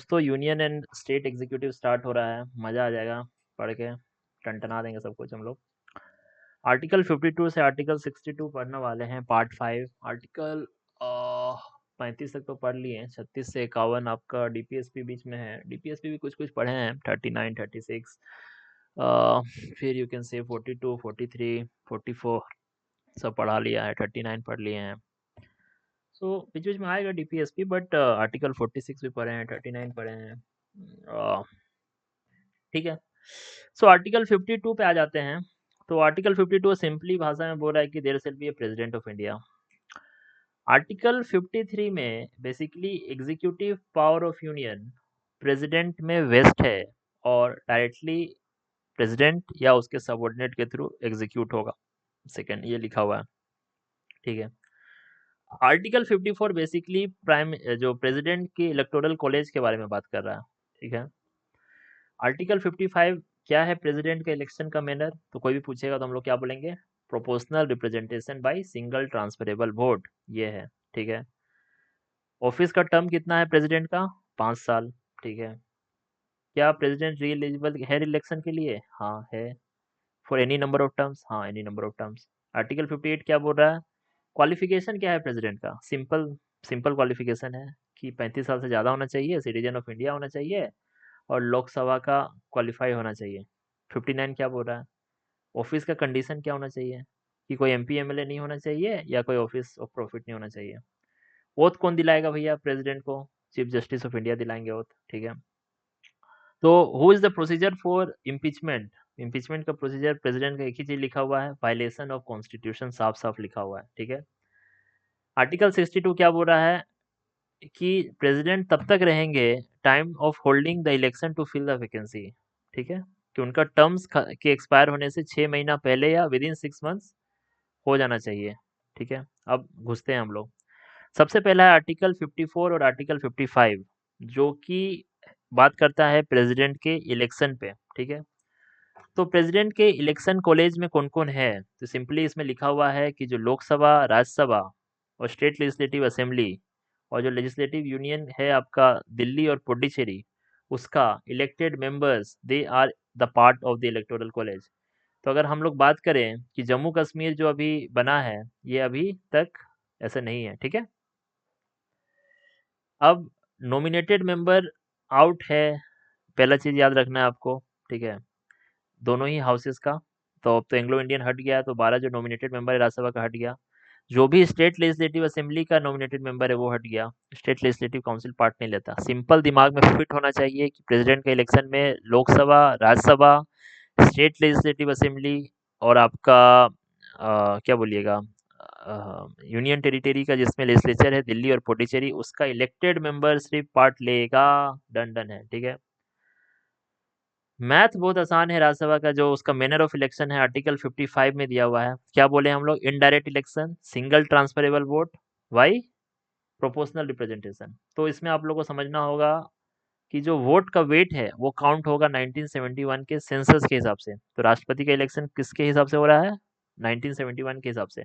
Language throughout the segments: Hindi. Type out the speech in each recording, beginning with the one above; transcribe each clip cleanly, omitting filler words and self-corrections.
दोस्तों union and state executive start हो रहा है, मज़ा आ जाएगा पढ़ के, टनटना देंगे सब कुछ हम लोग। आर्टिकल 52 से आर्टिकल 62 पढ़ने वाले हैं, पार्ट 5। आर्टिकल 35 तक तो पढ़ लिए हैं, 36 से 51 आपका डीपीएसपी बीच में है। डीपीएसपी भी कुछ कुछ पढ़े हैं, 39, 36, फिर यू कैन से 42, 43, 44 सब पढ़ा लिया है, 39 पढ़ लिए हैं। सो बीच बीच में आएगा डीपीएसपी, बट आर्टिकल 46 भी पढ़े हैं, 39 पढ़े हैं। ठीक है। सो आर्टिकल 52 पे आ जाते हैं। तो आर्टिकल 52 सिंपली भाषा में बोल रहा है कि there shall be a president of India. Article 53 में basically executive power of union president में वेस्ट है और डायरेक्टली प्रेसिडेंट या उसके सबऑर्डिनेट के थ्रू एग्जीक्यूट होगा। सेकंड ये लिखा हुआ है, ठीक है। आर्टिकल 54 बेसिकली प्राइम जो प्रेसिडेंट के इलेक्टोरल कॉलेज के बारे में बात कर रहा है, ठीक है। आर्टिकल 55 क्या है, प्रेसिडेंट का इलेक्शन का मैनर। तो कोई भी पूछेगा तो हम लोग क्या बोलेंगे, proportional representation by single transferable vote, ये है, ठीक है। ऑफिस का टर्म कितना है प्रेसिडेंट का, 5 साल, ठीक है। क्या प्रेसिडेंट री एलिजिबल है इलेक्शन के लिए, हाँ है। For any number of terms, हाँ any number of terms. Article 58 क्या बोल रहा है, क्वालिफिकेशन क्या है प्रेसिडेंट का, सिंपल सिंपल क्वालिफिकेशन है कि 35 साल से ज़्यादा होना चाहिए, सिटीजन ऑफ इंडिया होना चाहिए और लोकसभा का क्वालिफाई होना चाहिए। 59 क्या बोल रहा है, ऑफिस का कंडीशन क्या होना चाहिए कि कोई एमपी एमएलए नहीं होना चाहिए या कोई ऑफिस ऑफ प्रॉफिट नहीं होना चाहिए। ओथ कौन दिलाएगा भैया प्रेसिडेंट को, चीफ जस्टिस ऑफ इंडिया दिलाएंगे ओथ, ठीक है। तो who is the procedure for impeachment, impeachment का प्रोसीजर प्रेसिडेंट का एक ही चीज लिखा हुआ है, वायलेशन ऑफ कॉन्स्टिट्यूशन, साफ साफ लिखा हुआ है, ठीक है। आर्टिकल 62 क्या बोल रहा है कि प्रेसिडेंट तब तक रहेंगे time of holding the election to fill the vacancy, ठीक है, कि उनका टर्म्स के एक्सपायर होने से 6 महीना पहले या विद इन 6 मंथ्स हो जाना चाहिए, ठीक है। अब घुसते हैं हम लोग। सबसे पहला है आर्टिकल 54 और आर्टिकल 55 जो कि बात करता है प्रेसिडेंट के इलेक्शन पे, ठीक है। तो प्रेसिडेंट के इलेक्शन कॉलेज में कौन कौन है, तो सिंपली इसमें लिखा हुआ है कि जो लोकसभा, राज्यसभा और स्टेट लेजिस्लेटिव असेंबली और जो लेजिस्लेटिव यूनियन है आपका दिल्ली और पुडुचेरी, उसका elected members they are the part of the electoral college. तो अगर हम लोग बात करें कि जम्मू कश्मीर जो अभी बना है, ये अभी तक ऐसा नहीं है, ठीक है। अब नॉमिनेटेड मेंबर आउट है, पहला चीज याद रखना है आपको, ठीक है, दोनों ही हाउसेस का। तो अब तो एंग्लो इंडियन हट गया, तो 12 जो नॉमिनेटेड मेंबर है राज्यसभा का हट गया। जो भी स्टेट लेजिस्लेटिव असेंबली का नॉमिनेटेड मेंबर है वो हट गया, स्टेट लेजिस्लेटिव काउंसिल पार्ट नहीं लेता। सिंपल दिमाग में फिट होना चाहिए कि प्रेसिडेंट के इलेक्शन में Lok Sabha, Rajya Sabha, state legislative assembly और आपका क्या बोलिएगा, यूनियन टेरिटरी का जिसमें लेजिस्लेचर है दिल्ली और पुडुचेरी, उसका इलेक्टेड मेंबर सिर्फ पार्ट लेगा, डन डन है, ठीक है। मैथ बहुत आसान है, राज्यसभा का जो उसका मैनर ऑफ इलेक्शन है आर्टिकल 55 में दिया हुआ है। क्या बोले हम लोग, indirect election, single transferable vote, by proportional representation. तो इसमें आप लोग को समझना होगा कि जो वोट का वेट है वो काउंट होगा 1971 के सेंसस के हिसाब से। तो राष्ट्रपति का इलेक्शन किसके हिसाब से हो रहा है, 1971 के हिसाब से।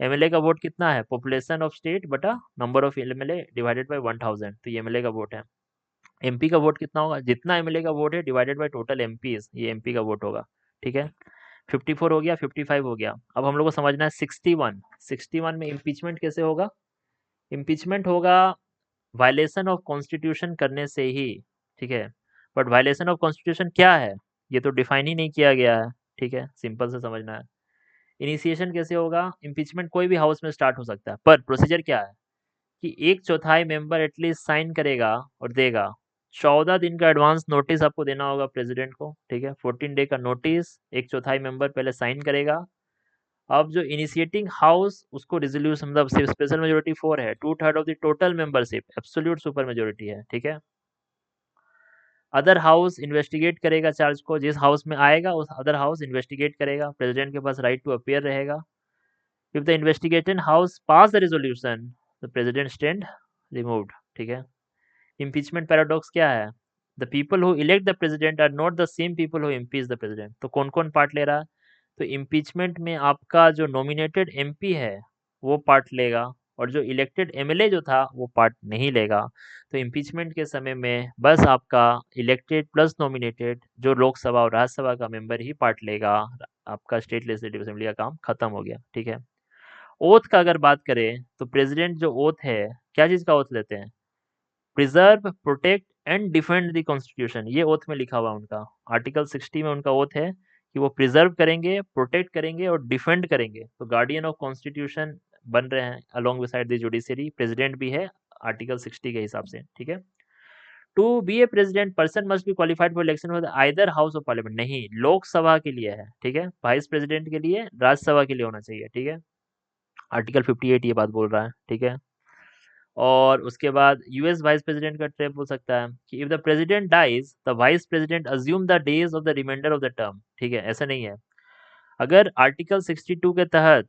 एमएलए का वोट कितना है, पॉपुलेशन ऑफ स्टेट बटा number of MLA divided by 1000, तो ये एमएलए का वोट है। एमपी का वोट कितना होगा, जितना एमएलए का वोट है डिवाइडेड बाय टोटल एमपीज, ये एमपी का वोट होगा, ठीक है। 54 हो गया, 55 हो गया। अब हम लोग को समझना है 61 में इम्पीचमेंट कैसे होगा। इम्पीचमेंट होगा वायलेशन ऑफ कॉन्स्टिट्यूशन करने से ही, ठीक है। बट वायलेशन ऑफ कॉन्स्टिट्यूशन क्या है, ये तो डिफाइन ही नहीं किया गया है, ठीक है, सिंपल से समझना है। इनिशिएशन कैसे होगा, इम्पीचमेंट कोई भी हाउस में स्टार्ट हो सकता है, पर प्रोसीजर क्या है कि 1/4 मेंबर एटलीस्ट साइन करेगा और देगा। 14 दिन का एडवांस नोटिस आपको देना होगा प्रेसिडेंट को, ठीक है, 14 डे का नोटिस, 1/4 मेंबर पहले साइन करेगा। अब जो इनिशिएटिंग हाउस उसको रिजोल्यूशन, मतलब सिर्फ स्पेशल मेजोरिटी 4 है, 2/3 of the total membership, absolute super majority है, ठीक है। अदर हाउस इन्वेस्टिगेट करेगा चार्ज को, जिस हाउस में आएगा उस अदर हाउस इन्वेस्टिगेट करेगा, प्रेसिडेंट के पास राइट टू अपीयर रहेगा। If the investigating house pass the resolution, the president stand removed, ठीक है। इम्पीचमेंट पैराडॉक्स क्या है, the people who elect the president are not the same people who impeach the president. तो कौन कौन पार्ट ले रहा है, तो इम्पीचमेंट में आपका जो नॉमिनेटेड एमपी है वो पार्ट लेगा, और जो इलेक्टेड एमएलए जो था वो पार्ट नहीं लेगा। तो इम्पीचमेंट के समय में बस आपका इलेक्टेड प्लस नॉमिनेटेड जो लोकसभा और राज्यसभा का मेंबर ही पार्ट लेगा। आपका स्टेट लेजिस्लेटिव असेंबली का काम खत्म हो गया, ठीक है। ओथ का अगर बात करें तो प्रेसिडेंट जो ओथ है, क्या चीज का ओथ लेते हैं? Preserve, protect and defend the constitution, ये ओथ में लिखा हुआ उनका। आर्टिकल 60 में उनका ओथ है कि वो प्रिजर्व करेंगे, प्रोटेक्ट करेंगे और डिफेंड करेंगे। तो गार्डियन ऑफ कॉन्स्टिट्यूशन बन रहे हैं along with the judiciary, president भी है आर्टिकल 60 के हिसाब से, ठीक है। To be a president person must be qualified for election with either house of parliament, नहीं, लोकसभा के लिए है, ठीक है। वाइस प्रेसिडेंट के लिए राज्यसभा के लिए होना चाहिए, ठीक है। आर्टिकल 58 ये बात बोल रहा है, ठीक है। और उसके बाद यूएस वाइस प्रेसिडेंट का ट्रैप हो सकता है कि if the president dies the vice president assume the days of the reminder of the term, ठीक है। ऐसा नहीं है। अगर आर्टिकल 62 के तहत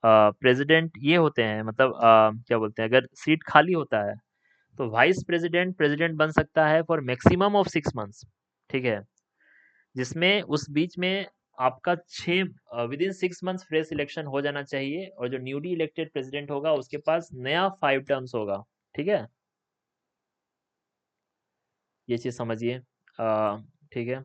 प्रेसिडेंट ये होते हैं, मतलब क्या बोलते हैं, अगर सीट खाली होता है तो वाइस प्रेसिडेंट प्रेसिडेंट बन सकता है फॉर मैक्सिमम ऑफ 6 मंथ्स, ठीक है। जिसमें उस बीच में आपका 6 विदिन 6 मंथ्स फ्रेश इलेक्शन हो जाना चाहिए और जो न्यूली इलेक्टेड प्रेसिडेंट होगा उसके पास नया 5 टर्म्स होगा, ठीक है। ये चीज समझिए, ठीक है।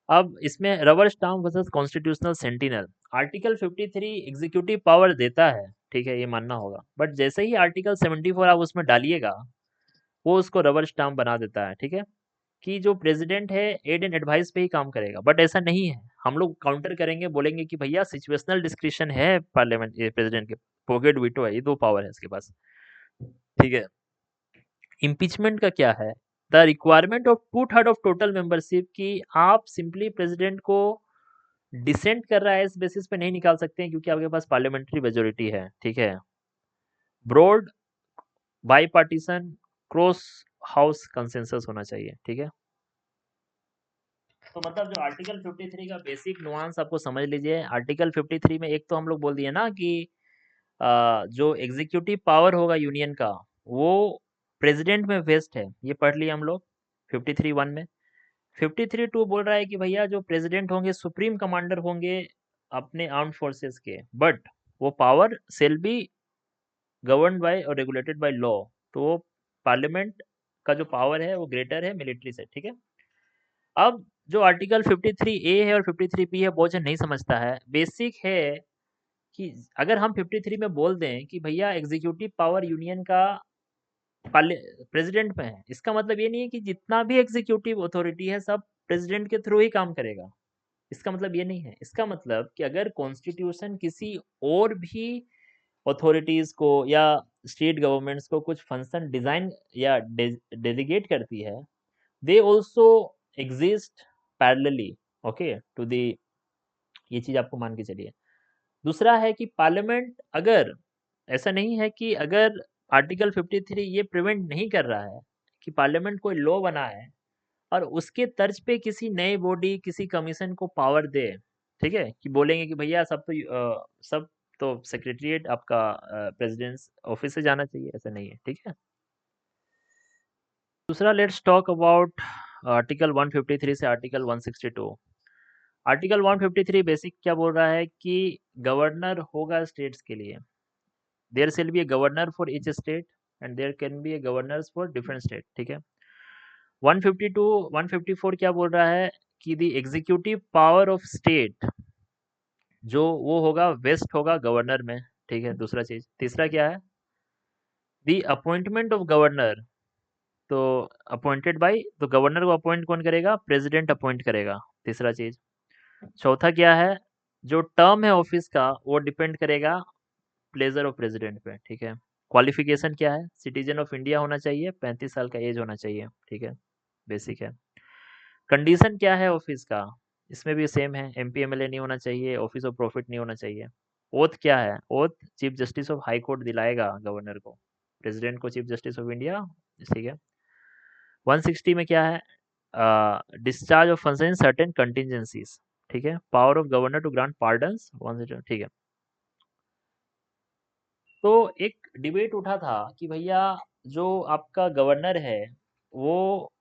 अब इसमें rubber stamp versus constitutional sentinel, article 53 executive power देता है, ठीक है, ये मानना होगा। बट जैसे ही आर्टिकल 74 आप उसमें डालिएगा वो उसको रबर स्टाम्प बना देता है, ठीक है, कि जो प्रेसिडेंट है एड एंड एडवाइस पे ही काम करेगा। बट ऐसा नहीं है, हम लोग काउंटर करेंगे, बोलेंगे कि भैया सिचुएशनल डिस्क्रिशन है पार्लियामेंट, ये प्रेसिडेंट के पोकेट वीटो है, ये 2 पावर है इसके पास, ठीक है। इम्पीचमेंट का क्या है? The requirement of 2/3 of total membership, की आप सिंपली प्रेसिडेंट को डिसेंट कर रहा है इस बेसिस पे नहीं निकाल सकते हैं क्योंकि आपके पास पार्लियामेंट्री मेजोरिटी है, ठीक है। Broad bipartisan cross house consensus होना चाहिए, ठीक है। तो मतलब जो आर्टिकल 53 का बेसिक नुआंस आपको समझ लीजिए। आर्टिकल 53 में एक तो हम लोग बोल दिए ना कि जो एग्जीक्यूटिव पावर होगा यूनियन का वो प्रेसिडेंट में वेस्ट है, ये पढ़ लिया हम लोग 53(1) में। 53(2) बोल रहा है कि भैया जो प्रेसिडेंट होंगे सुप्रीम कमांडर होंगे अपने आर्म्ड फोर्सेस के, बट वो power shall be govern by और रेगुलेटेड बाय लॉ। तो वो पार्लियामेंट का जो पावर है वो ग्रेटर है मिलिट्री से, ठीक है। अब जो आर्टिकल 53A है और 53B है बहुत जन नहीं समझता है। बेसिक है कि अगर हम 53 में बोल दें कि भैया एग्जीक्यूटिव पावर यूनियन का प्रेसिडेंट में है, इसका मतलब ये नहीं है कि जितना भी एग्जीक्यूटिव अथॉरिटी है सब प्रेसिडेंट के थ्रू ही काम करेगा। इसका मतलब ये नहीं है। इसका मतलब कि अगर कॉन्स्टिट्यूशन किसी और भी अथॉरिटीज को या स्टेट गवर्नमेंट्स को कुछ फंक्शन डिजाइन या डेलीगेट करती है, they also exist parallelly, okay, to the, ये चीज आपको मान के चलिए। दूसरा है कि पार्लियामेंट, अगर ऐसा नहीं है कि अगर आर्टिकल 53 ये प्रिवेंट नहीं कर रहा है कि पार्लियामेंट कोई लॉ बनाए और उसके तर्ज पे किसी नए बॉडी किसी कमीशन को पावर दे, ठीक है, कि बोलेंगे कि भैया सब तो सेक्रेटरीट आपका प्रेसिडेंस ऑफिस से जाना चाहिए, ऐसा नहीं है, ठीक है। दूसरा, लेट्स टॉक अबाउट आर्टिकल 153 से आर्टिकल 162। आर्टिकल 153 बेसिक क्या बोल रहा है कि गवर्नर होगा स्टेट्स के लिए, there shall be a governor for each state and there can be a governors for different state, ठीक है। 152 154 क्या बोल रहा है कि the executive power of state जो वो होगा वेस्ट होगा गवर्नर में, ठीक है। दूसरा चीज, तीसरा क्या है, द अपॉइंटमेंट ऑफ गवर्नर, तो अपॉइंटेड बाय, तो गवर्नर को अपॉइंट कौन करेगा? प्रेसिडेंट अपॉइंट करेगा, तीसरा चीज। चौथा क्या है, जो टर्म है ऑफिस का वो डिपेंड करेगा प्लेजर ऑफ प्रेसिडेंट पे, ठीक है। क्वालिफिकेशन क्या है, सिटीजन ऑफ इंडिया होना चाहिए, 35 साल का एज होना चाहिए, ठीक है, बेसिक है। कंडीशन क्या है ऑफिस का, इसमें भी सेम है, एमपी एमएलए नहीं होना चाहिए, ऑफिस ऑफ प्रॉफिट नहीं होना चाहिए। ओथ क्या है, oath chief justice of high court दिलाएगा गवर्नर को, प्रेसिडेंट को चीफ जस्टिस ऑफ इंडिया, ठीक है। 160 में क्या है, discharge of function in certain contingencies, ठीक है। Power of governor to grant pardons, ठीक है। तो एक डिबेट उठा था कि भैया जो आपका गवर्नर है वो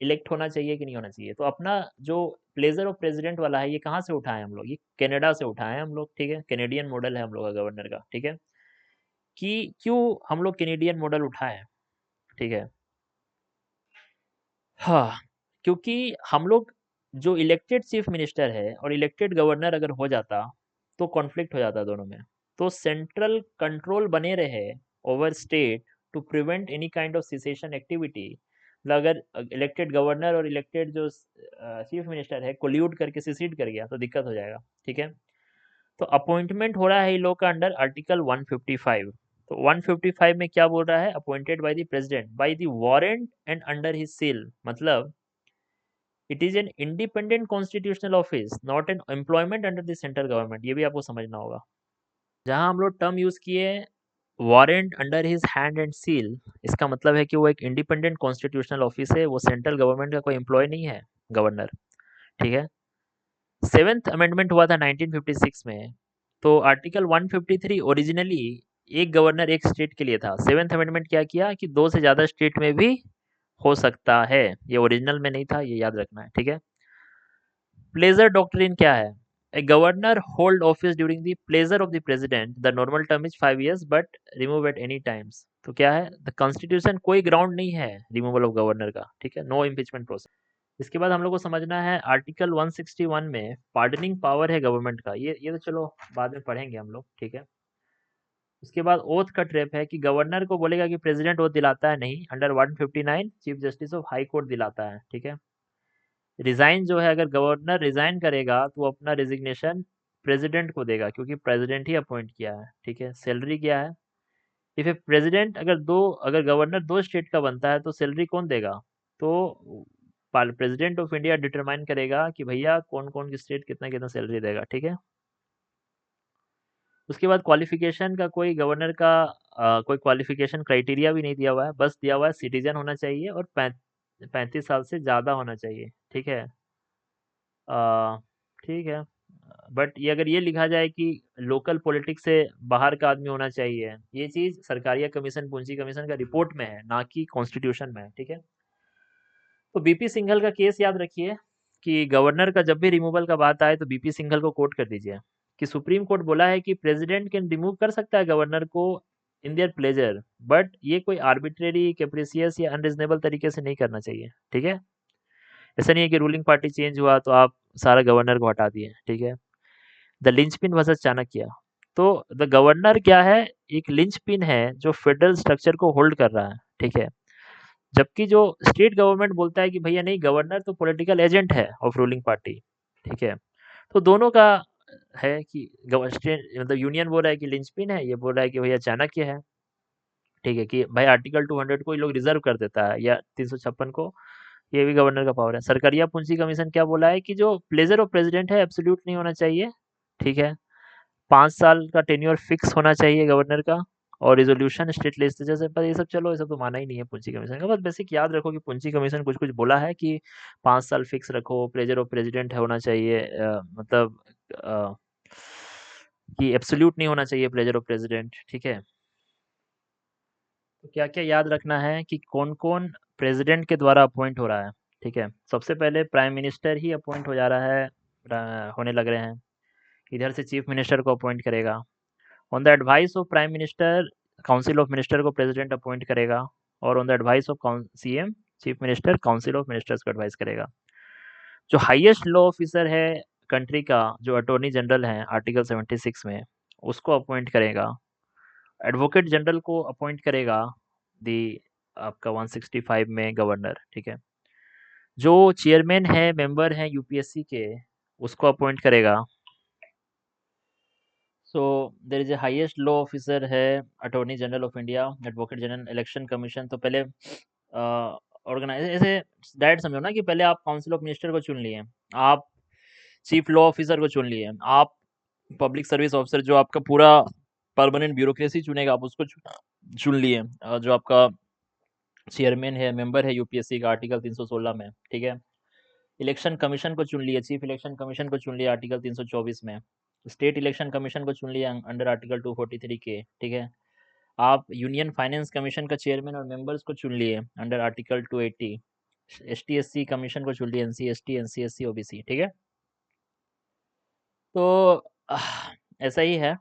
इलेक्ट होना चाहिए कि नहीं होना चाहिए। तो अपना जो प्लेजर ऑफ प्रेसिडेंट वाला है ये कहाँ से उठाए हम लोग, ये कनाडा से उठाए हम लोग, ठीक है। कैनेडियन मॉडल है हम लोग का गवर्नर का, ठीक है। कि क्यों हम लोग कैनेडियन मॉडल उठाएं, ठीक है। हाँ, क्योंकि हम लोग जो इलेक्टेड चीफ मिनिस्टर है और इलेक्टेड गवर्नर अगर हो जाता तो कॉन्फ्लिक्ट हो जाता दोनों में। तो सेंट्रल कंट्रोल बने रहे over state to prevent any kind of secession activity. अगर इलेक्टेड गवर्नर और इलेक्टेड जो चीफ मिनिस्टर है कोल्यूड करके सिसीड कर गया तो दिक्कत हो जाएगा, ठीक है। तो अपॉइंटमेंट हो रहा है इन लोग का अंडर आर्टिकल 155। तो 155 में क्या बोल रहा है, appointed by the president by the warrant and under his seal. मतलब it is an independent constitutional office, not an employment under the central government. ये भी आपको समझना होगा। जहां हम लोग टर्म यूज किए warrant under his hand and seal, इसका मतलब है कि वो एक इंडिपेंडेंट कॉन्स्टिट्यूशनल ऑफिस है, वो सेंट्रल गवर्नमेंट का कोई एम्प्लॉय नहीं है, गवर्नर, ठीक है। सेवेंथ अमेंडमेंट हुआ था 1956 में। तो आर्टिकल 153 ओरिजिनली एक गवर्नर एक स्टेट के लिए था। सेवेंथ अमेंडमेंट क्या किया कि दो से ज्यादा स्टेट में भी हो सकता है। ये ओरिजिनल में नहीं था, ये याद रखना है, ठीक है। प्लेजर डॉक्ट्रिन क्या है, a governor hold office during the pleasure of the president, the normal term is 5 years but remove at any times. तो क्या है, द कॉन्स्टिट्यूशन कोई ग्राउंड नहीं है रिमूवल ऑफ गवर्नर का, ठीक है, नो इम्पीचमेंट प्रोसेस। इसके बाद हम लोग को समझना है आर्टिकल 161 में पार्डनिंग पावर है गवर्नमेंट का। ये तो चलो बाद में पढ़ेंगे हम लोग, ठीक है। उसके बाद ओथ का ट्रैप है कि गवर्नर को बोलेगा कि प्रेसिडेंट ओथ दिलाता है, नहीं, under 159 chief justice of high court दिलाता है, ठीक है। रिजाइन जो है, अगर गवर्नर रिजाइन करेगा तो वो अपना रेजिग्नेशन प्रेसिडेंट को देगा क्योंकि प्रेसिडेंट ही अपॉइंट किया है, ठीक है। सैलरी क्या है, इफ ए प्रेसिडेंट अगर गवर्नर दो स्टेट का बनता है तो सैलरी कौन देगा, तो प्रेसिडेंट ऑफ इंडिया डिटरमाइन करेगा कि भैया कौन कौन की स्टेट कितना कितना सैलरी देगा, ठीक है। उसके बाद क्वालिफिकेशन का कोई गवर्नर का कोई क्वालिफिकेशन क्राइटेरिया भी नहीं दिया हुआ है, बस दिया हुआ है सिटीजन होना चाहिए और 35 साल से ज़्यादा होना चाहिए, ठीक है। अ, ठीक है। बट ये अगर ये लिखा जाए कि लोकल पॉलिटिक्स से बाहर का आदमी होना चाहिए, ये चीज़ सरकारिया कमीशन पूंजी कमीशन का रिपोर्ट में है, ना कि कॉन्स्टिट्यूशन में है, ठीक है। तो बीपी सिंघल का केस याद रखिए कि गवर्नर का जब भी रिमूवल का बात आए तो बीपी सिंघल को कोट कर दीजिए कि सुप्रीम कोर्ट बोला है कि प्रेसिडेंट कैन रिमूव कर सकता है गवर्नर को इन देयर प्लेजर, बट ये कोई आर्बिट्रेरी कैप्रिसियस या अनरिजनेबल तरीके से नहीं करना चाहिए, ठीक है। ऐसा नहीं है कि रूलिंग पार्टी चेंज हुआ तो आप सारा गवर्नर को हटा दिए, ठीक है। The linchpin versus Chanakya. तो द गवर्नर क्या है, एक लिंचपिन है जो फेडरल स्ट्रक्चर को होल्ड कर रहा है, ठीक है। जबकि जो स्टेट गवर्नमेंट बोलता है कि भैया नहीं, गवर्नर तो पॉलिटिकल एजेंट है ऑफ रूलिंग पार्टी, ठीक है। तो दोनों का है कि स्टेट मतलब यूनियन बोल रहा है कि लिंचपिन है, ये बोल रहा है कि भैया चाणक्य है, ठीक है। कि भाई आर्टिकल 200 को ये लोग रिजर्व कर देता है या 356 को, ये भी गवर्नर का पावर है। सरकारिया पूंजी कमीशन क्या बोला है कि जो प्लेजर ऑफ प्रेसिडेंट है एब्सोल्यूट नहीं होना चाहिए, ठीक है। 5 साल का टेन्योर फिक्स होना चाहिए गवर्नर का, और रिजोल्यूशन स्टेट लेजिस्लेचर से, पर ये सब चलो ये सब तो माना ही नहीं है पूंजी कमीशन का। बस बेसिक याद रखो कि पूंजी कमीशन कुछ कुछ बोला है कि 5 साल फिक्स रखो, प्लेजर ऑफ प्रेसिडेंट होना चाहिए, मतलब अ, कि एब्सोल्यूट नहीं होना चाहिए प्लेजर ऑफ प्रेसिडेंट, ठीक है। तो क्या क्या याद रखना है कि कौन कौन प्रेसिडेंट के द्वारा अपॉइंट हो रहा है, ठीक है। सबसे पहले प्राइम मिनिस्टर ही अपॉइंट हो जा रहा है, होने लग रहे हैं। इधर से चीफ मिनिस्टर को अपॉइंट करेगा। On the advice of prime minister council of minister को प्रेसिडेंट अपॉइंट करेगा, और on the advice of CM chief minister council of ministers को एडवाइस करेगा। जो हाईएस्ट लॉ ऑफिसर है कंट्री का, जो अटॉर्नी जनरल है आर्टिकल 76 में, उसको अपॉइंट करेगा। एडवोकेट जनरल को अपॉइंट करेगा दी आपका 165 में गवर्नर, ठीक है। जो चेयरमैन है मेंबर है यूपीएससी के, उसको अपॉइंट करेगा। So there is a highest law officer है attorney general of India, advocate general, election commission. तो पहले ऑर्गेनाइज ऐसे डायरेक्ट समझो ना कि पहले आप काउंसिल ऑफ मिनिस्टर को चुन लिए, आप चीफ लॉ ऑफिसर को चुन लिए, आप पब्लिक सर्विस ऑफिसर जो आपका पूरा परमानेंट ब्यूरोक्रेसी चुनेगा आप उसको चुन लिए, जो आपका चेयरमैन है मेंबर है यूपीएससी का आर्टिकल 316 में, ठीक है। इलेक्शन कमीशन को चुन लिया, चीफ इलेक्शन कमीशन को चुन लिया आर्टिकल 324 में। स्टेट इलेक्शन कमीशन को चुन लिया अंडर आर्टिकल 243 के, ठीक है। आप यूनियन फाइनेंस कमीशन का चेयरमैन और मेंबर्स को चुन लिए अंडर आर्टिकल 280। एसटी कमीशन को चुन लिया, एनसी एसटी ओबीसी, ठीक है। तो ऐसा ही है।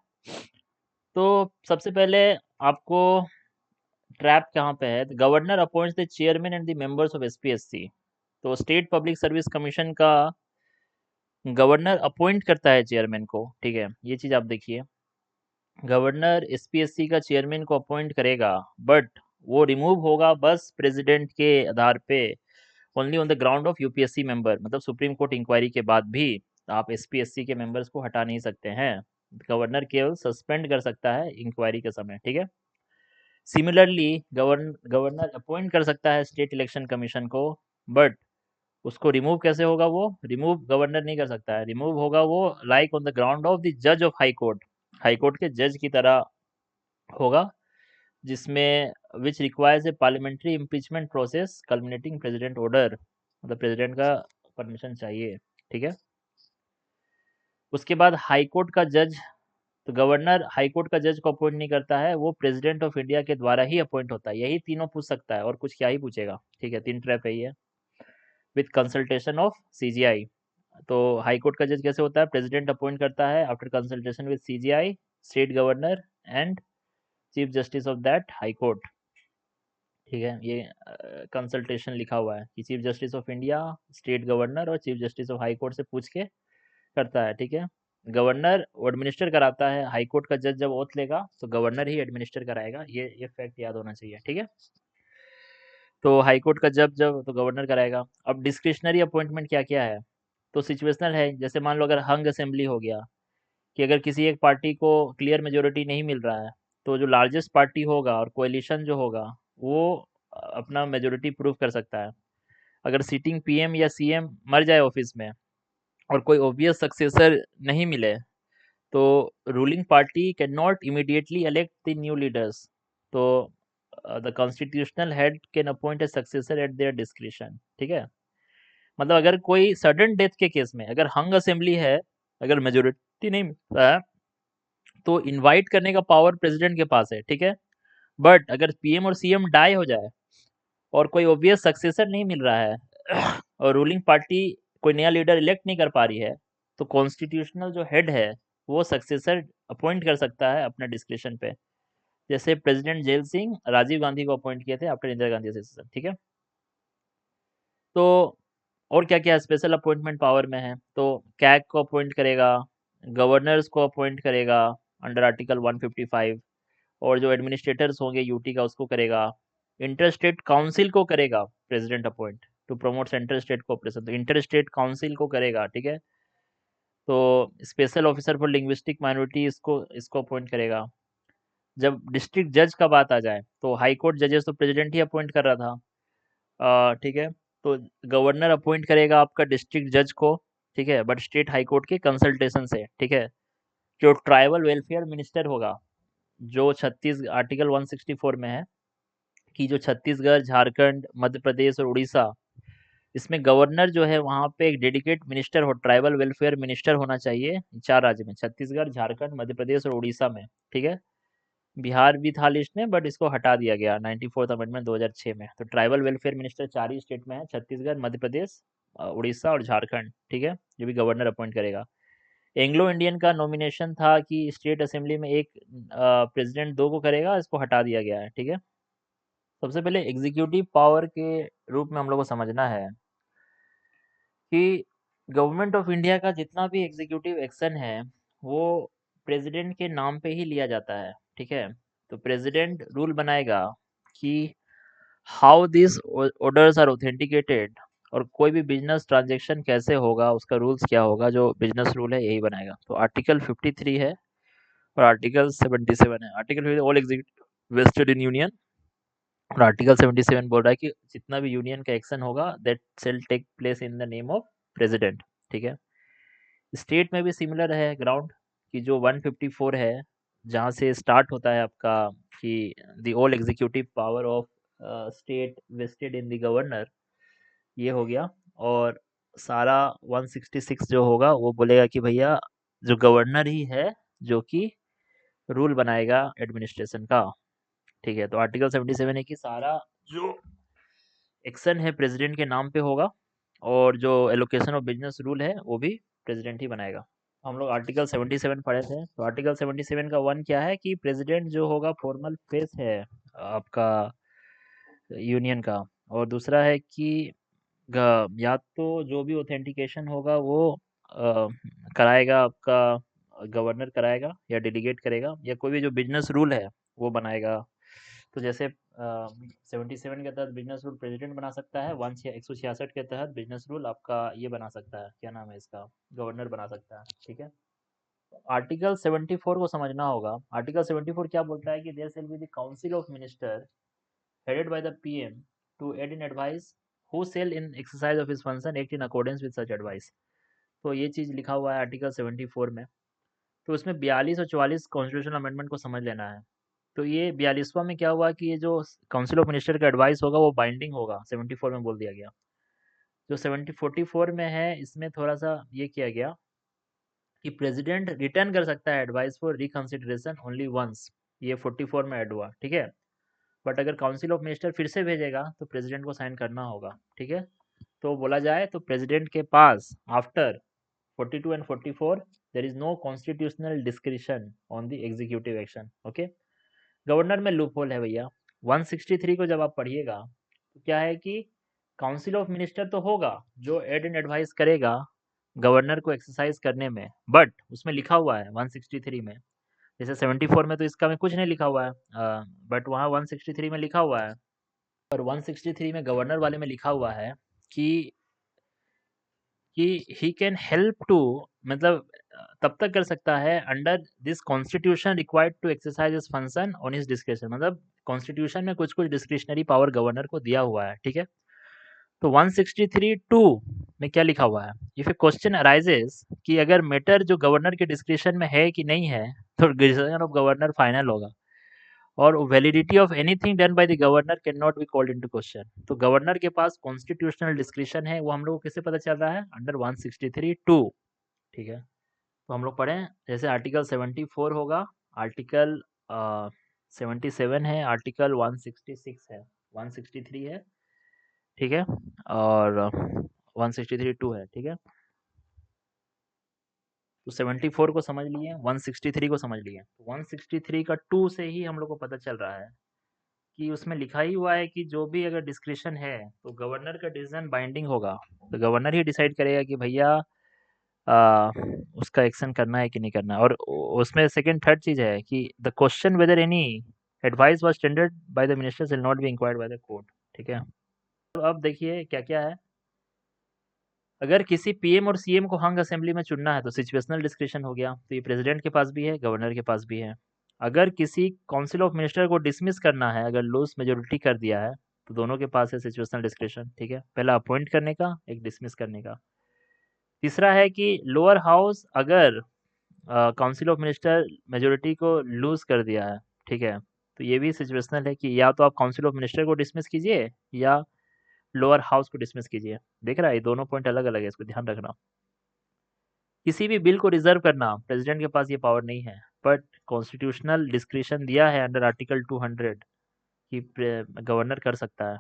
तो सबसे पहले आपको ट्रैप कहाँ पे है, governor appoints the chairman and the members of SPSC. तो स्टेट पब्लिक सर्विस कमीशन का गवर्नर अपॉइंट करता है चेयरमैन को, ठीक है, ये चीज़ आप देखिए। गवर्नर एसपीएससी का चेयरमैन को अपॉइंट करेगा, बट वो रिमूव होगा बस प्रेसिडेंट के आधार पे, only on the ground of UPSC member. मतलब सुप्रीम कोर्ट इंक्वायरी के बाद भी आप एसपीएससी के मेंबर्स को हटा नहीं सकते हैं। गवर्नर केवल सस्पेंड कर सकता है इंक्वायरी के समय, ठीक है। सिमिलरली गवर्नर अपॉइंट कर सकता है स्टेट इलेक्शन कमीशन को, बट उसको रिमूव कैसे होगा, वो रिमूव गवर्नर नहीं कर सकता है, रिमूव होगा वो like on the ground of the जज of high court, high court के जज की तरह होगा, जिसमें which requires a parliamentary impeachment process culminating president order, मतलब प्रेसिडेंट का परमिशन चाहिए, ठीक है। उसके बाद हाई कोर्ट का जज, तो गवर्नर हाई कोर्ट का जज को अपॉइंट नहीं करता है, वो प्रेसिडेंट ऑफ इंडिया के द्वारा ही अपॉइंट होता है। यही तीनों पूछ सकता है और कुछ क्या ही पूछेगा, ठीक है, 3 ट्रैप है ये। विथ कंसल्टेशन ऑफ सीजीआई, तो हाई कोर्ट का जज कैसे होता है, प्रेसिडेंट अपॉइंट करता है after consultation with CJI, state governor and chief justice of that high court, ठीक है। ये कंसल्टेशन लिखा हुआ है कि chief justice of India, state governor और chief justice of high court से पूछ के करता है, ठीक है। गवर्नर वो एडमिनिस्टर कराता है, हाई कोर्ट का जज जब ओथ लेगा तो गवर्नर ही एडमिनिस्टर कराएगा, ये फैक्ट याद होना चाहिए, ठीक है। तो हाई कोर्ट का जब जब तो गवर्नर कराएगा। अब डिस्क्रिशनरी अपॉइंटमेंट क्या क्या है, तो सिचुएशनल है, जैसे मान लो अगर हंग असेंबली हो गया, कि अगर किसी एक पार्टी को क्लियर मेजोरिटी नहीं मिल रहा है, तो जो लार्जेस्ट पार्टी होगा और कोएलिशन जो होगा वो अपना मेजोरिटी प्रूव कर सकता है। अगर सीटिंग पीएम या सीएम मर जाए ऑफिस में और कोई ऑब्वियस सक्सेसर नहीं मिले, तो ruling party can not immediately elect the new leaders, तो the constitutional head can appoint a successor at their discretion, ठीक है। मतलब अगर कोई सडन डेथ के केस में अगर हंग असेंबली है, अगर मेजोरिटी नहीं मिलता है, तो इनवाइट करने का पावर प्रेसिडेंट के पास है, ठीक है। बट अगर पीएम और सीएम डाई हो जाए और कोई ऑब्वियस सक्सेसर नहीं मिल रहा है और रूलिंग पार्टी कोई नया लीडर इलेक्ट नहीं कर पा रही है, तो कॉन्स्टिट्यूशनल जो हेड है वो सक्सेसर अपॉइंट कर सकता है अपने डिस्क्रिप्शन पे। जैसे प्रेसिडेंट जेल सिंह राजीव गांधी को अपॉइंट किए थे आफ्टर इंदिरा गांधी सेशन, ठीक है। तो और क्या क्या स्पेशल अपॉइंटमेंट पावर में है, तो कैग को अपॉइंट करेगा, गवर्नर्स को अपॉइंट करेगा अंडर आर्टिकल 155, और जो एडमिनिस्ट्रेटर्स होंगे यूटी का उसको करेगा। इंटर स्टेट काउंसिल को करेगा president upon two promote central state cooperation, तो इंटर स्टेट काउंसिल को करेगा, ठीक है। तो special officer for linguistic minority इसको अपॉइंट करेगा। जब डिस्ट्रिक्ट जज का बात आ जाए, तो हाई कोर्ट जजेस तो प्रेसिडेंट ही अपॉइंट कर रहा था, ठीक है। तो गवर्नर अपॉइंट करेगा आपका डिस्ट्रिक्ट जज को, ठीक है, बट स्टेट हाई कोर्ट के कंसल्टेशन से, ठीक है। जो ट्राइबल वेलफेयर मिनिस्टर होगा, जो 36 आर्टिकल 164 में है, कि जो छत्तीसगढ़, झारखंड, मध्य प्रदेश और उड़ीसा, इसमें गवर्नर जो है वहाँ पे एक डेडिकेट मिनिस्टर हो, ट्राइबल वेलफेयर मिनिस्टर होना चाहिए 4 राज्य में, छत्तीसगढ़, झारखंड, मध्य प्रदेश और उड़ीसा में, ठीक है। बिहार भी था लिस्ट में, बट इसको हटा दिया गया 94th अमेंडमेंट 2006 में। तो ट्राइबल वेलफेयर मिनिस्टर 4 ही स्टेट में है, छत्तीसगढ़, मध्य प्रदेश, उड़ीसा और झारखंड, ठीक है, जो भी गवर्नर अपॉइंट करेगा। एंग्लो इंडियन का नॉमिनेशन था कि स्टेट असेंबली में एक प्रेसिडेंट 2 को करेगा, इसको हटा दिया गया है, ठीक है। सबसे पहले एग्जीक्यूटिव पावर के रूप में हम लोग को समझना है कि गवर्नमेंट ऑफ इंडिया का जितना भी एग्जीक्यूटिव एक्शन है वो प्रेसिडेंट के नाम पे ही लिया जाता है, ठीक है। तो प्रेसिडेंट रूल बनाएगा कि how this orders are authenticated, और कोई भी बिजनेस ट्रांजैक्शन कैसे होगा, उसका रूल्स क्या होगा, जो बिजनेस रूल है यही बनाएगा। तो आर्टिकल 53 है और आर्टिकल 77 है। Article all executive vested in union, और आर्टिकल 77 बोल रहा है कि जितना भी यूनियन का एक्शन होगा that shall take place in the name of president, ठीक है। स्टेट में भी सिमिलर है ग्राउंड, कि जो 154 है, जहाँ से स्टार्ट होता है आपका कि the all executive power of state vested in the governor, ये हो गया। और सारा 166 जो होगा वो बोलेगा कि भैया जो गवर्नर ही है जो कि रूल बनाएगा एडमिनिस्ट्रेशन का, ठीक है। तो आर्टिकल 77 है कि सारा जो एक्शन है प्रेसिडेंट के नाम पे होगा, और जो एलोकेशन ऑफ बिजनेस रूल है वो भी प्रेसिडेंट ही बनाएगा। हम लोग आर्टिकल 77 पढ़े थे। तो आर्टिकल 77 का 1 क्या है कि प्रेसिडेंट जो होगा फॉर्मल फेस है आपका यूनियन का, और दूसरा है कि या तो जो भी ऑथेंटिकेशन होगा वो अ, कराएगा आपका गवर्नर कराएगा या डेलीगेट करेगा, या कोई भी जो बिजनेस रूल है वो बनाएगा। तो जैसे 77 के तहत बिजनेस रूल प्रेसिडेंट बना सकता है, 166 के तहत बिजनेस रूल आपका ये बना सकता है, क्या नाम है इसका, गवर्नर बना सकता है। ठीक है, आर्टिकल 74 को समझना होगा। आर्टिकल 74 क्या बोलता है कि there shall be the council of minister headed by the PM to aid in advice who shall in exercise of his function act in accordance with such advice। तो ये चीज़ लिखा हुआ है आर्टिकल 74 में। तो उसमें 42 और 44 कॉन्स्टिट्यूशनल अमेंडमेंट को समझ लेना है। तो ये 42वां में क्या हुआ कि ये जो काउंसिल ऑफ मिनिस्टर का एडवाइस होगा वो बाइंडिंग होगा, 74 में बोल दिया गया। जो 44 में है इसमें थोड़ा सा ये किया गया कि प्रेसिडेंट रिटर्न कर सकता है advice for reconsideration only once, ये 44 में ऐड हुआ। ठीक है, बट अगर काउंसिल ऑफ मिनिस्टर फिर से भेजेगा तो प्रेसिडेंट को साइन करना होगा। ठीक है, तो बोला जाए तो प्रेसिडेंट के पास after 42 and 44 there is no constitutional discretion on the executive action. Okay, governor में लूप होल है भैया। 163 को जब आप पढ़िएगा तो क्या है कि काउंसिल ऑफ मिनिस्टर तो होगा जो एड एंड एडवाइस करेगा गवर्नर को एक्सरसाइज करने में, बट उसमें लिखा हुआ है 163 में, जैसे 74 में तो इसका में कुछ नहीं लिखा हुआ है, बट वहाँ 163 में लिखा हुआ है। और 163 में गवर्नर वाले में लिखा हुआ है कि ही कैन हेल्प टू, मतलब तब तक कर सकता है under this constitution required to exercise his function on his description, मतलब कॉन्स्टिट्यूशन में कुछ कुछ डिस्क्रिशनरी पावर गवर्नर को दिया हुआ है। ठीक है, तो 163(2) में क्या लिखा हुआ है, इफ ए क्वेश्चन अराइजेस कि अगर मैटर जो गवर्नर के डिस्क्रिप्शन में है कि नहीं है तो डिसीजन ऑफ गवर्नर फाइनल होगा, और validity of anything done by the governor can not be called into question. तो गवर्नर के पास कॉन्स्टिट्यूशनल डिस्क्रिप्शन है, वो हम लोग को किससे पता चल रहा है, अंडर 163(2). ठीक है, तो हम लोग पढ़ें, जैसे आर्टिकल 74 होगा, आर्टिकल 77 है, आर्टिकल 166 है, 163 है। ठीक है, और 163(2) है। ठीक है, तो 74 को समझ लिए, 163 को समझ लिए, तो 163 का 2 से ही हम लोग को पता चल रहा है कि उसमें लिखा ही हुआ है कि जो भी अगर डिस्क्रिशन है तो गवर्नर का डिसीजन बाइंडिंग होगा। तो गवर्नर ही डिसाइड करेगा कि भैया आ, उसका एक्शन करना है कि नहीं करना है। और उसमें सेकंड थर्ड चीज है कि the question whether any advice was tendered by the ministers will not be inquired by the court. ठीक है, तो अब देखिए क्या क्या है। अगर किसी पीएम और सीएम को हंग असेंबली में चुनना है तो सिचुएशनल डिस्क्रिशन हो गया, तो ये प्रेसिडेंट के पास भी है, गवर्नर के पास भी है। अगर किसी काउंसिल ऑफ मिनिस्टर को डिसमिस करना है, अगर लूज मेजोरिटी कर दिया है, तो दोनों के पास है सिचुएशनल डिस्क्रिशन। ठीक है, पहला अपॉइंट करने का, एक डिसमिस करने का। तीसरा है कि लोअर हाउस अगर काउंसिल ऑफ मिनिस्टर मेजोरिटी को लूज कर दिया है, ठीक है, तो ये भी सिचुएशनल है कि या तो आप काउंसिल ऑफ मिनिस्टर को डिसमिस कीजिए या लोअर हाउस को डिसमिस कीजिए। देख रहा है, ये दोनों पॉइंट अलग अलग है, इसको ध्यान रखना। किसी भी बिल को रिजर्व करना प्रेसिडेंट के पास ये पावर नहीं है, बट कॉन्स्टिट्यूशनल डिस्क्रिशन दिया है अंडर आर्टिकल 200 कि गवर्नर कर सकता है।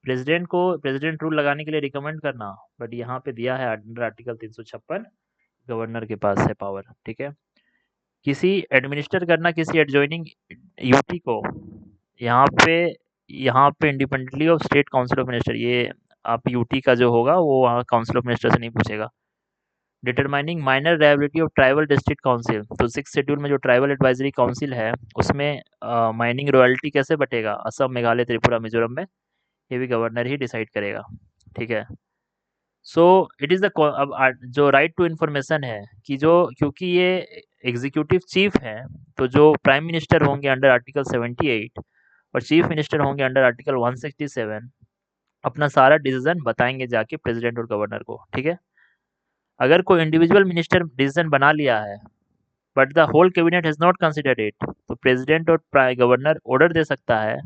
प्रेसिडेंट को प्रेसिडेंट रूल लगाने के लिए रिकमेंड करना, बट यहाँ पे दिया है अंडर आर्टिकल 356 गवर्नर के पास है पावर। ठीक है, किसी एडमिनिस्टर करना किसी एडजॉइनिंग यूटी को, यहाँ पे यहाँ पे independently of state council of minister, ये आप यूटी का जो होगा वो वहाँ काउंसिल ऑफ मिनिस्टर से नहीं पूछेगा। Determining minor liability of tribal district council, तो 6 शेड्यूल में जो ट्राइबल एडवाइजरी काउंसिल है उसमें माइनिंग रॉयल्टी कैसे बटेगा असम, मेघालय, त्रिपुरा, मिजोरम में, ये भी गवर्नर ही डिसाइड करेगा। ठीक है, सो इट इज़ द अब जो राइट टू इन्फॉर्मेशन है कि जो, क्योंकि ये एग्जीक्यूटिव चीफ है, तो जो प्राइम मिनिस्टर होंगे अंडर आर्टिकल 78 और चीफ मिनिस्टर होंगे अंडर आर्टिकल 167 अपना सारा डिसीजन बताएंगे जाके प्रेसिडेंट और गवर्नर को। ठीक है, अगर कोई इंडिविजुअल मिनिस्टर डिसीजन बना लिया है but the whole cabinet has not considered it, तो प्रेसिडेंट और गवर्नर ऑर्डर दे सकता है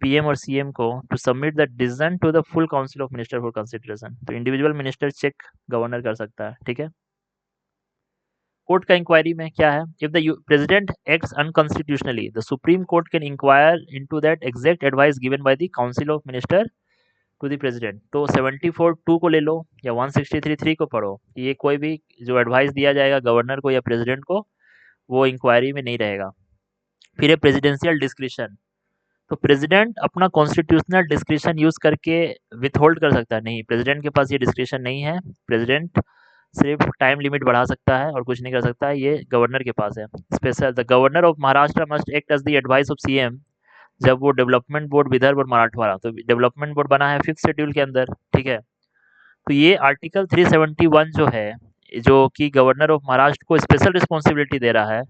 पीएम और सीएम को to submit the decision to the full council of minister for consideration. तो इंडिविजुअल मिनिस्टर चेक गवर्नर कर सकता है। ठीक है, कोर्ट का इंक्वायरी में क्या है, if the president acts unconstitutionally the supreme court can inquire into that exact advice given by the council of minister to the president, तो 74(2) को ले लो या 163(3) को पढ़ो। ये कोई भी जो एडवाइस दिया जाएगा गवर्नर को या प्रेसिडेंट को, वो इंक्वायरी में नहीं रहेगा। फिर है प्रेसिडेंशियल डिस्क्रिशन, तो प्रेसिडेंट अपना कॉन्स्टिट्यूशनल डिस्क्रिशन यूज करके विथहोल्ड कर सकता है, नहीं, प्रेसिडेंट के पास ये डिस्क्रिशन नहीं है। प्रेसिडेंट सिर्फ टाइम लिमिट बढ़ा सकता है और कुछ नहीं कर सकता है, ये गवर्नर के पास है। Special the governor of Maharashtra must act as the advice of CM, जब वो डेवलपमेंट बोर्ड विदर्भ और मराठवाड़ा, तो डेवलपमेंट बोर्ड बना है 5th शेड्यूल के अंदर, ठीक है। तो ये आर्टिकल 371 जो है, जो कि गवर्नर ऑफ महाराष्ट्र को स्पेशल रिस्पॉन्सिबिलिटी दे रहा है,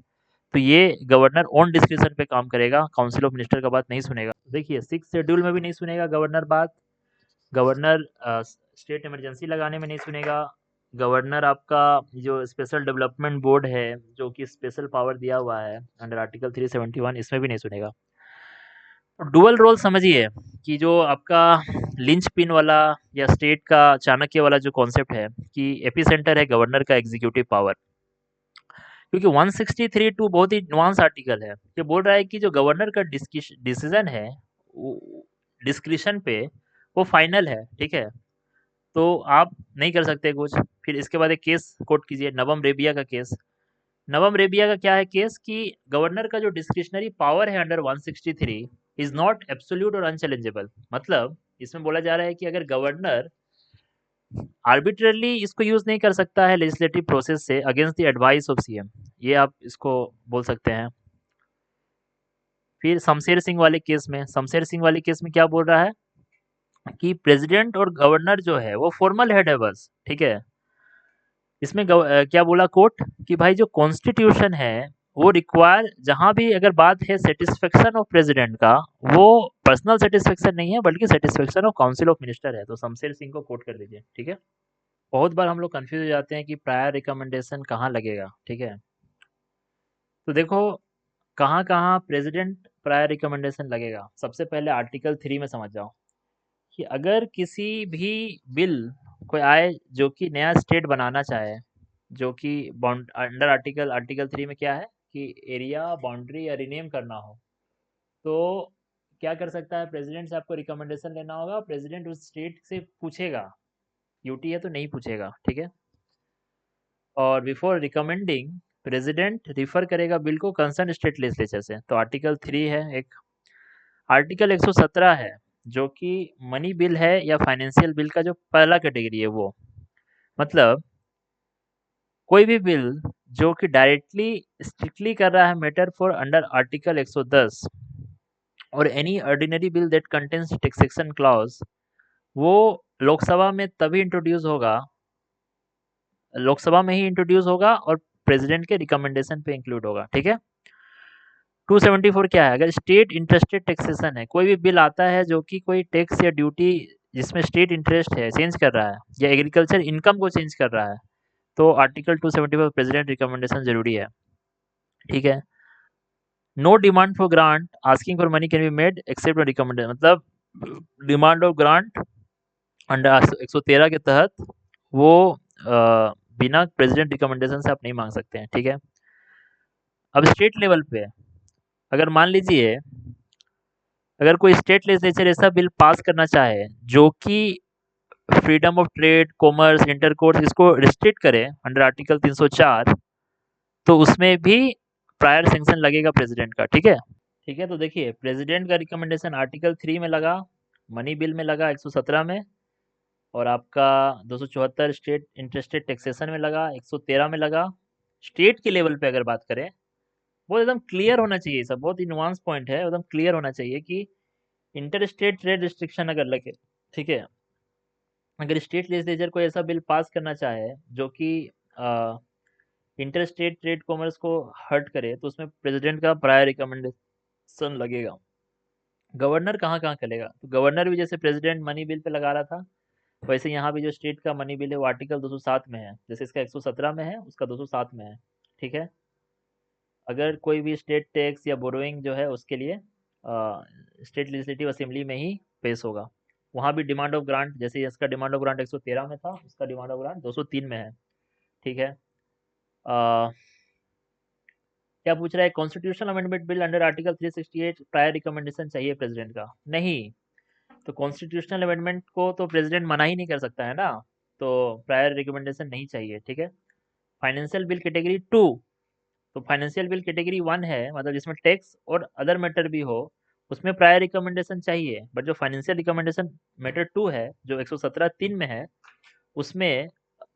तो ये गवर्नर ऑन डिस्क्रिप्शन पे काम करेगा, काउंसिल ऑफ मिनिस्टर का बात नहीं सुनेगा। देखिए 6th शेड्यूल में भी नहीं सुनेगा गवर्नर बात, गवर्नर स्टेट इमरजेंसी लगाने में नहीं सुनेगा, गवर्नर आपका जो स्पेशल डेवलपमेंट बोर्ड है, जो कि स्पेशल पावर दिया हुआ है अंडर आर्टिकल 371, इसमें भी नहीं सुनेगा। डुअल रोल समझिए कि जो आपका लिंच पिन वाला या स्टेट का चाणक्य वाला जो कॉन्सेप्ट है कि एपिसेंटर है गवर्नर का एग्जीक्यूटिव पावर, क्योंकि 163(2) बहुत ही नुआंस आर्टिकल है। ये बोल रहा है कि जो गवर्नर का डिसीजन है डिस्क्रिशन पे, वो फाइनल है, ठीक है, तो आप नहीं कर सकते कुछ। फिर इसके बाद एक केस कोट कीजिए, नवम रेबिया का केस। नवम रेबिया का क्या है केस कि गवर्नर का जो डिस्क्रिशनरी पावर है अंडर 163 इज नॉट एब्सोल्यूट और अनचैलेंजेबल। मतलब इसमें बोला जा रहा है कि अगर गवर्नर आर्बिट्ररली इसको यूज नहीं कर सकता है लेजिस्लेटिव प्रोसेस से against the advice of CM, ये आप इसको बोल सकते हैं। फिर शमशेर सिंह वाले केस में, शमशेर सिंह वाले केस में क्या बोल रहा है कि प्रेसिडेंट और गवर्नर जो है वो फॉर्मल हेड है बस, ठीक है। इसमें क्या बोला कोर्ट कि भाई जो कॉन्स्टिट्यूशन है वो रिक्वायर, जहां भी अगर बात है सेटिस्फेक्शन ऑफ प्रेसिडेंट का, वो पर्सनल सेटिस्फेक्शन नहीं है बल्कि satisfaction of council of minister है। तो शमशेर सिंह को कोट कर दीजिए, ठीक है। बहुत बार हम लोग कंफ्यूज हो जाते हैं कि प्रायर रिकमेंडेशन कहाँ लगेगा, ठीक है। तो देखो कहाँ कहाँ प्रेसिडेंट प्रायर रिकमेंडेशन लगेगा। सबसे पहले आर्टिकल 3 में समझ जाओ कि अगर किसी भी बिल कोई आए जो कि नया स्टेट बनाना चाहे, जो कि बाउंड अंडर आर्टिकल 3 में क्या है कि एरिया बाउंड्री या रीनेम करना हो, तो क्या कर सकता है, प्रेसिडेंट से आपको रिकमेंडेशन लेना होगा। प्रेसिडेंट उस स्टेट से पूछेगा, यूटी है तो नहीं पूछेगा, ठीक है। और बिफोर रिकमेंडिंग प्रेसिडेंट रिफर करेगा बिल को कंसर्न स्टेट लेजिस्लेचर से। तो आर्टिकल 3 है एक। आर्टिकल 117 है जो कि मनी बिल है या फाइनेंशियल बिल का जो पहला कैटेगरी है वो, मतलब कोई भी बिल जो कि डायरेक्टली स्ट्रिक्टली कर रहा है मैटर फॉर अंडर आर्टिकल 110 और any ordinary bill that contains taxation clause, वो लोकसभा में तभी इंट्रोड्यूस होगा, लोकसभा में ही इंट्रोड्यूस होगा और प्रेसिडेंट के रिकमेंडेशन पे इंक्लूड होगा, ठीक है। 274 क्या है, अगर स्टेट इंटरेस्टेड टैक्सेशन है, कोई भी बिल आता है जो कि कोई टैक्स या ड्यूटी जिसमें स्टेट इंटरेस्ट है चेंज कर रहा है या एग्रीकल्चर इनकम को चेंज कर रहा है, तो आर्टिकल 275 प्रेसिडेंट रिकमेंडेशन जरूरी है, ठीक है। No demand for grant asking for money can be made except recommendation, मतलब डिमांड ऑफ ग्रांट अंडर 113 के तहत वो बिना प्रेसिडेंट रिकमेंडेशन से आप नहीं मांग सकते हैं, ठीक है। अब स्टेट लेवल पे अगर मान लीजिए अगर कोई स्टेट लेजिस्लेचर ऐसा बिल पास करना चाहे जो कि freedom of trade, commerce, intercourse इसको रिस्ट्रिक्ट करे अंडर आर्टिकल 304, तो उसमें भी प्रायर सैंक्शन लगेगा प्रेसिडेंट का, ठीक है। ठीक है, तो देखिए प्रेसिडेंट का रिकमेंडेशन आर्टिकल 3 में लगा, मनी बिल में लगा 117 में, और आपका 274 स्टेट इंटरेस्टेड टैक्सेशन में लगा, 113 में लगा। स्टेट के लेवल पे अगर बात करें, वो एकदम क्लियर होना चाहिए, सब बहुत ही नुआंस पॉइंट है, एकदम क्लियर होना चाहिए कि इंटर स्टेट ट्रेड रिस्ट्रिक्शन अगर लगे, ठीक है, अगर स्टेट लेजिस्लेचर कोई ऐसा बिल पास करना चाहे जो कि इंटर स्टेट ट्रेड कॉमर्स को हर्ट करे, तो उसमें प्रेसिडेंट का प्रायर रिकमेंडेशन लगेगा। गवर्नर कहाँ कहाँ करेगा, तो गवर्नर भी जैसे प्रेसिडेंट मनी बिल पे लगा रहा था, वैसे यहाँ भी जो स्टेट का मनी बिल है वो आर्टिकल 207 में है, जैसे इसका 117 में है उसका 207 में है, ठीक है। अगर कोई भी स्टेट टैक्स या बोरोइंग जो है उसके लिए स्टेट लेजिस्लेटिव असेंबली में ही पेश होगा। वहाँ भी डिमांड ऑफ ग्रांट, जैसे इसका डिमांड ऑफ ग्रांट 113 में था, उसका डिमांड ऑफ ग्रांट 203 में है, ठीक है। अ, क्या पूछ रहा है, constitutional amendment bill under article 368 prior recommendation चाहिए प्रेसिडेंट का? नहीं, तो कॉन्स्टिट्यूशनल अमेंडमेंट को तो प्रेसिडेंट मना ही नहीं कर सकता है ना, तो प्रायर रिकमेंडेशन नहीं चाहिए, ठीक है। फाइनेंशियल बिल कैटेगरी 2, तो फाइनेंशियल बिल कैटेगरी 1 है, मतलब जिसमें टैक्स और अदर मैटर भी हो, उसमें प्रायर रिकमेंडेशन चाहिए। बट जो फाइनेंशियल रिकमेंडेशन मैटर 2 है, जो 117(3) में है, उसमें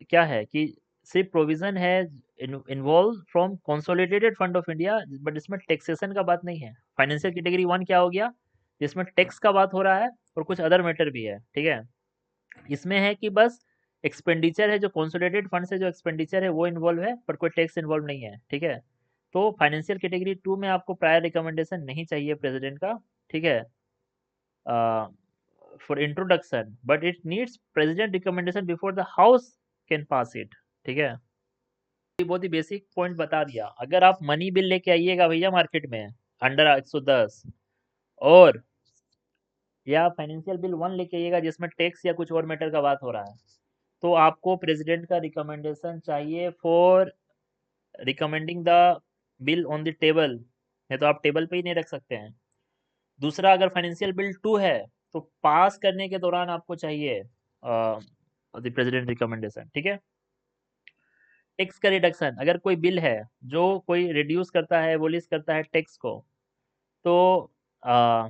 क्या है कि सिर्फ प्रोविजन है involve from consolidated fund of India, but इसमें टैक्सेशन का बात नहीं है। फाइनेंशियल कैटेगरी 1 क्या हो गया, जिसमें टैक्स का बात हो रहा है और कुछ अदर मैटर भी है, ठीक है। इसमें है कि बस एक्सपेंडिचर है, जो कंसोलिडेटेड फंड से जो एक्सपेंडिचर है वो इन्वॉल्व है, पर कोई टैक्स इन्वॉल्व नहीं है, ठीक है। तो फाइनेंशियल कैटेगरी 2 में आपको प्रायर रिकमेंडेशन नहीं चाहिए प्रेसिडेंट का, ठीक है, for introduction, but it needs president recommendation before the house can pass it, ठीक है। ये बहुत ही बेसिक पॉइंट बता दिया। अगर आप मनी बिल लेके आइएगा भैया मार्केट में अंडर 110, और या फाइनेंशियल बिल 1 लेके आइएगा जिसमें टैक्स या कुछ और मैटर का बात हो रहा है, तो आपको प्रेसिडेंट का रिकमेंडेशन चाहिए for recommending the bill on the table, नहीं तो आप टेबल पे ही नहीं रख सकते हैं। दूसरा, अगर फाइनेंशियल बिल 2 है तो पास करने के दौरान आपको चाहिए द प्रेसिडेंट रिकमेंडेशन, ठीक है। टैक्स का रिडक्शन, अगर कोई बिल है जो कोई रिड्यूस करता है, एबोलिश करता है टैक्स को, तो आ,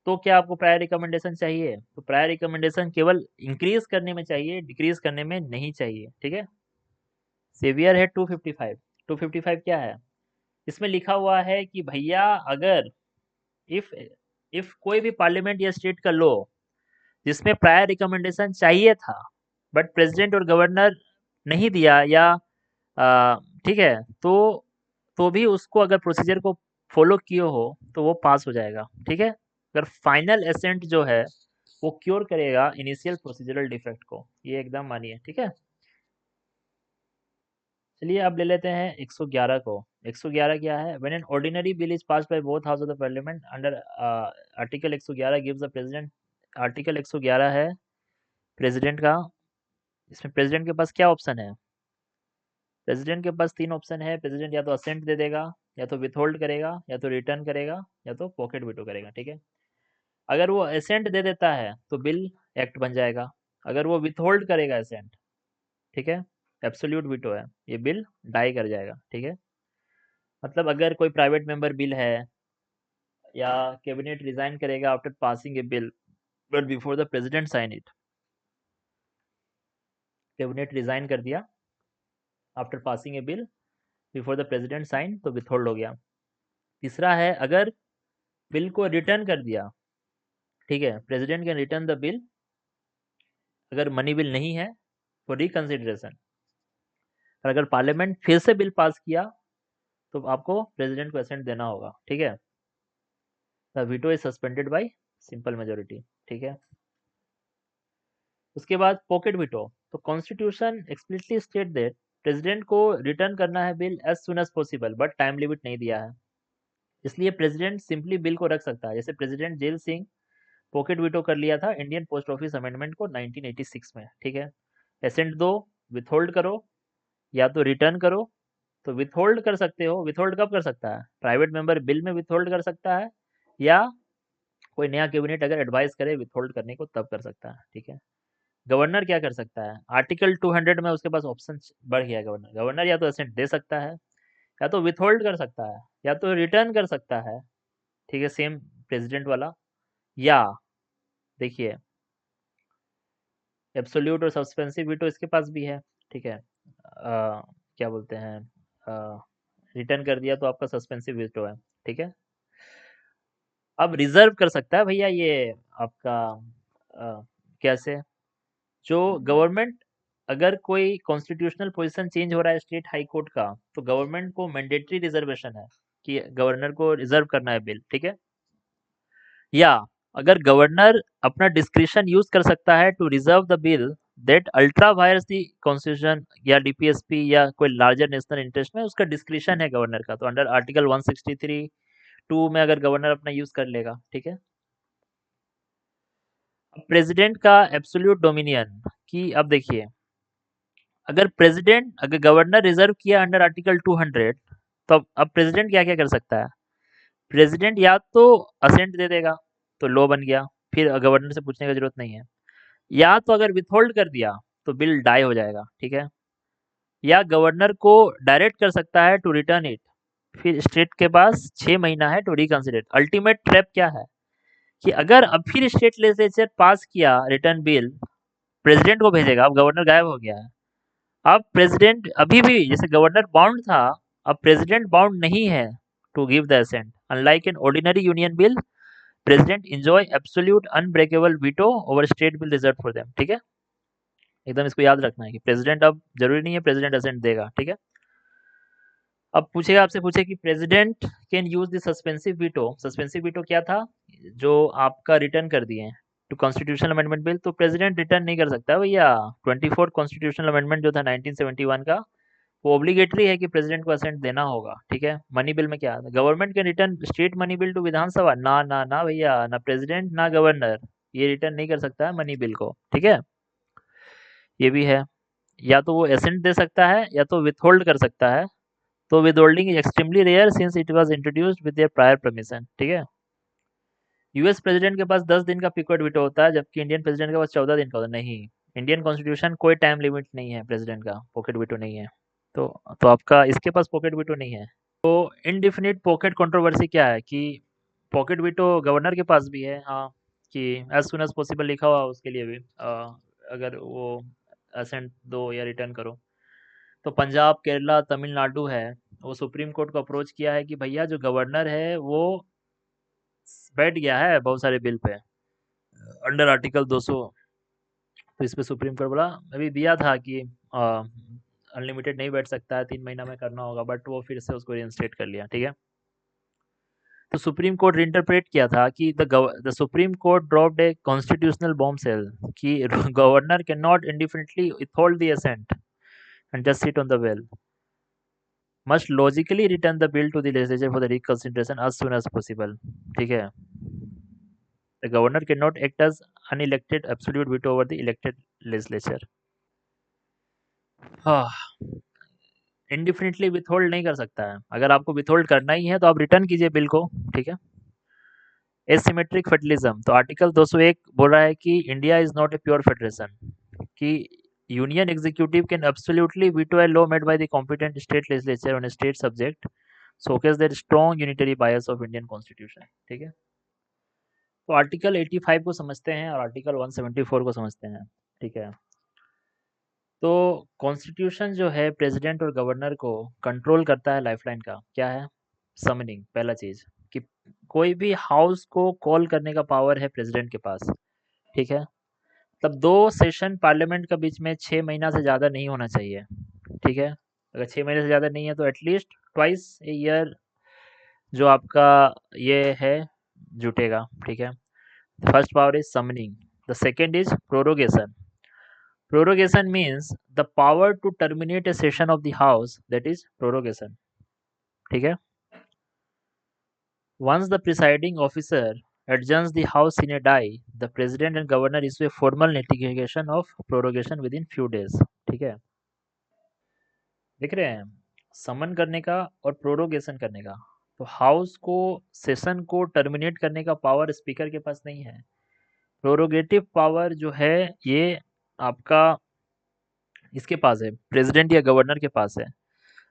तो क्या आपको प्रायर रिकमेंडेशन चाहिए? तो प्रायर रिकमेंडेशन केवल इंक्रीज करने में चाहिए, डिक्रीज करने में नहीं चाहिए, ठीक है। सेवियर है 255। 255 क्या है? इसमें लिखा हुआ है कि भैया अगर इफ इफ कोई भी पार्लियामेंट या स्टेट का लॉ जिसमें प्रायर रिकमेंडेशन चाहिए था, बट प्रेसिडेंट और गवर्नर नहीं दिया, या ठीक है, तो भी उसको अगर प्रोसीजर को फॉलो किए हो तो वो पास हो जाएगा, ठीक है। अगर फाइनल एसेंट जो है वो क्योर करेगा इनिशियल प्रोसीजरल डिफेक्ट को, ये एकदम मानिए, ठीक है। चलिए अब ले लेते हैं 111 को। 111 क्या है? When an ordinary bill is passed by both house of the parliament under article 111 gives the president. Article 111 है प्रेसिडेंट का। इसमें प्रेसिडेंट के पास क्या ऑप्शन है? प्रेसिडेंट के पास 3 ऑप्शन है। प्रेसिडेंट या तो असेंट दे देगा, या तो विथहोल्ड करेगा, या तो रिटर्न करेगा, या तो पॉकेट वीटो करेगा, ठीक है। अगर वो असेंट दे देता है तो बिल एक्ट बन जाएगा। अगर वो विथहोल्ड करेगा असेंट, ठीक है, एब्सोल्यूट वीटो है, ये बिल डाई कर जाएगा, ठीक है। मतलब अगर कोई प्राइवेट मेंबर बिल है, या कैबिनेट रिजाइन करेगा after passing a bill but before the president sign it, cabinet resign कर दिया after passing a bill before the president sign, तो विथहोल्ड हो गया। तीसरा है अगर बिल को रिटर्न कर दिया, ठीक है, president can return the bill अगर मनी बिल नहीं है फॉर रिकंसिडरेशन। और अगर पार्लियामेंट फिर से बिल पास किया तो आपको प्रेसिडेंट को असेंट देना होगा, ठीक है। The veto is suspended by simple majority, ठीक है। उसके बाद पॉकेट वीटो, तो constitution explicitly state that president को रिटर्न करना है bill as soon as possible, but time limit नहीं दिया है। इसलिए प्रेसिडेंट सिंपली बिल को रख सकता है, जैसे president Zail Singh pocket veto कर लिया था इंडियन पोस्ट ऑफिस अमेंडमेंट को 1986 में, ठीक है। एसेंट दो, विथहोल्ड करो, या तो रिटर्न करो। तो विथहोल्ड कर सकते हो। विथहोल्ड कब कर सकता है? प्राइवेट मेंबर बिल में विथहोल्ड कर सकता है, या कोई नया कैबिनेट अगर एडवाइस करे विथहोल्ड करने को तब कर सकता है, ठीक है। गवर्नर क्या कर सकता है? आर्टिकल 200 में उसके पास ऑप्शन बढ़ गया। गवर्नर गवर्नर या तो असेंट दे सकता है, या तो विथहोल्ड कर सकता है, या तो रिटर्न कर सकता है, ठीक है, सेम प्रेसिडेंट वाला। या देखिए, एब्सोल्यूट और सस्पेंसिव वीटो इसके पास भी है, ठीक है। क्या बोलते हैं, रिटर्न कर दिया तो आपका सस्पेंसिव वीटो है, ठीक है। अब रिजर्व कर सकता है भैया ये आपका कैसे? जो गवर्नमेंट, अगर कोई कॉन्स्टिट्यूशनल पोजीशन चेंज हो रहा है स्टेट हाई कोर्ट का, तो गवर्नमेंट को मैंडेटरी रिजर्वेशन है कि गवर्नर को रिजर्व करना है बिल, ठीक है। या अगर गवर्नर अपना डिस्क्रिशन यूज कर सकता है to reserve the bill that ultra vires the constitution या डीपीएसपी या कोई लार्जर नेशनल इंटरेस्ट में, उसका डिस्क्रिशन है गवर्नर का। तो अंडर आर्टिकल 163(2) में अगर गवर्नर अपना यूज कर लेगा, ठीक है। प्रेसिडेंट का एब्सोल्यूट डोमिनियन की, अब देखिए, अगर गवर्नर रिजर्व किया अंडर आर्टिकल 200, तो अब प्रेसिडेंट क्या क्या कर सकता है? प्रेसिडेंट या तो असेंट दे देगा तो लॉ बन गया, फिर गवर्नर से पूछने की जरूरत नहीं है। या तो अगर विथहोल्ड कर दिया तो बिल डाई हो जाएगा, ठीक है। या गवर्नर को डायरेक्ट कर सकता है टू रिटर्न इट, फिर स्टेट के पास 6 महीना है टू रिकंसिडर। अल्टीमेट ट्रैप क्या है कि अगर अब फिर स्टेट लेजिस्लेचर पास किया रिटर्न बिल, प्रेसिडेंट को भेजेगा, अब गवर्नर गायब हो गया है। अब प्रेसिडेंट अभी भी जैसे गवर्नर बाउंड था, अब प्रेसिडेंट बाउंड नहीं है to give the assent. Unlike in ordinary union bill, president enjoy absolute unbreakable veto over state bill reserve for them, ठीक है। एकदम इसको याद रखना है कि प्रेसिडेंट अब जरूरी नहीं है प्रेसिडेंट असेंट देगा, ठीक है। अब पूछेगा, आपसे पूछे कि president can use the suspensive veto. Suspensive veto क्या था, जो आपका रिटर्न कर दिए टू कॉन्स्टिट्यूशनल अमेंडमेंट बिल, तो प्रेसिडेंट रिटर्न नहीं कर सकता भैया। 24 कॉन्स्टिट्यूशनल अमेंडमेंट जो था 1971 का, वो ऑब्लिगेटरी है कि प्रेसिडेंट को असेंट देना होगा, ठीक है। मनी बिल में क्या है, government can return state money bill to Vidhan Sabha, ना ना ना भैया, ना प्रेसिडेंट ना गवर्नर ये रिटर्न नहीं कर सकता है मनी बिल को, ठीक है। ये भी है। या तो वो एसेंट दे सकता है या तो विथहोल्ड कर सकता है। तो withholding is extremely rare since it was introduced with their prior permission, ठीक है। यूएस प्रेसिडेंट के पास 10 दिन का पिक्वेट वीटो होता है, जबकि इंडियन प्रेसिडेंट के पास 14 दिन का होता है। नहीं, इंडियन कॉन्स्टिट्यूशन कोई टाइम लिमिट नहीं है प्रेसिडेंट का, पॉकेट वीटो नहीं है। तो तो आपका इसके पास पॉकेट वीटो नहीं है। तो इनडिफिनिट पॉकेट कंट्रोवर्सी क्या है कि पॉकेट वीटो गवर्नर के पास भी है, हाँ, कि एज सुन एज पॉसिबल लिखा हुआ उसके लिए भी, अगर वो असेंट दो या रिटर्न करो। तो पंजाब, केरला, तमिलनाडु है, वो सुप्रीम कोर्ट को अप्रोच किया है कि भैया जो गवर्नर है वो बैठ गया है बहुत सारे बिल पे अंडर आर्टिकल 200। तो इस पे सुप्रीम कोर्ट बोला, अभी दिया था कि अनलिमिटेड नहीं बैठ सकता है, 3 महीना में करना होगा, बट वो फिर से उसको रिइंस्टेट कर लिया, ठीक है। तो सुप्रीम कोर्ट रिइंटरप्रेट किया था कि the supreme court dropped a constitutional bombshell कि governor can not indefinitely withhold the assent and just sit on the well, must logically return the bill to the legislature for the reconsideration as soon as possible, ठीक है। The governor cannot act as unelected absolute veto over the elected legislature। हाँ, इंडिफिनिटली विथहोल्ड नहीं कर सकता है। अगर आपको विथहोल्ड करना ही है तो आप रिटर्न कीजिए बिल को, ठीक है। एसिमेट्रिक फेडरलिज्म, तो आर्टिकल 201 बोल रहा है कि India is not a pure federation, कि union executive can absolutely veto a law made by the competent state legislature on a state subject, showcase that strong unitary bias of Indian constitution, ठीक है। तो आर्टिकल 85 को समझते हैं और आर्टिकल 174 को समझते हैं, ठीक है। तो कॉन्स्टिट्यूशन जो है प्रेसिडेंट और गवर्नर को कंट्रोल करता है लाइफलाइन का, क्या है, समनिंग, पहला चीज कि कोई भी हाउस को कॉल करने का पावर है प्रेसिडेंट के पास, ठीक है। तब 2 सेशन पार्लियामेंट का बीच में 6 महीना से ज़्यादा नहीं होना चाहिए, ठीक है। अगर 6 महीने से ज़्यादा नहीं है तो एटलीस्ट ट्वाइस ए ईयर जो आपका ये है जुटेगा, ठीक है। First power is summoning, the second is prorogation. Prorogation means the power to terminate a session of the house, that is prorogation, ठीक है। Once the presiding officer adjourns the house sine die, the president and governor issue a formal notification of prorogation within few days, ठीक है। देख रहे हैं, समन करने का और प्रोरोगेशन करने का। तो हाउस को सेशन को टर्मिनेट करने का पावर स्पीकर के पास नहीं है। प्रोरोगेटिव पावर जो है ये आपका इसके पास है, प्रेसिडेंट या गवर्नर के पास है।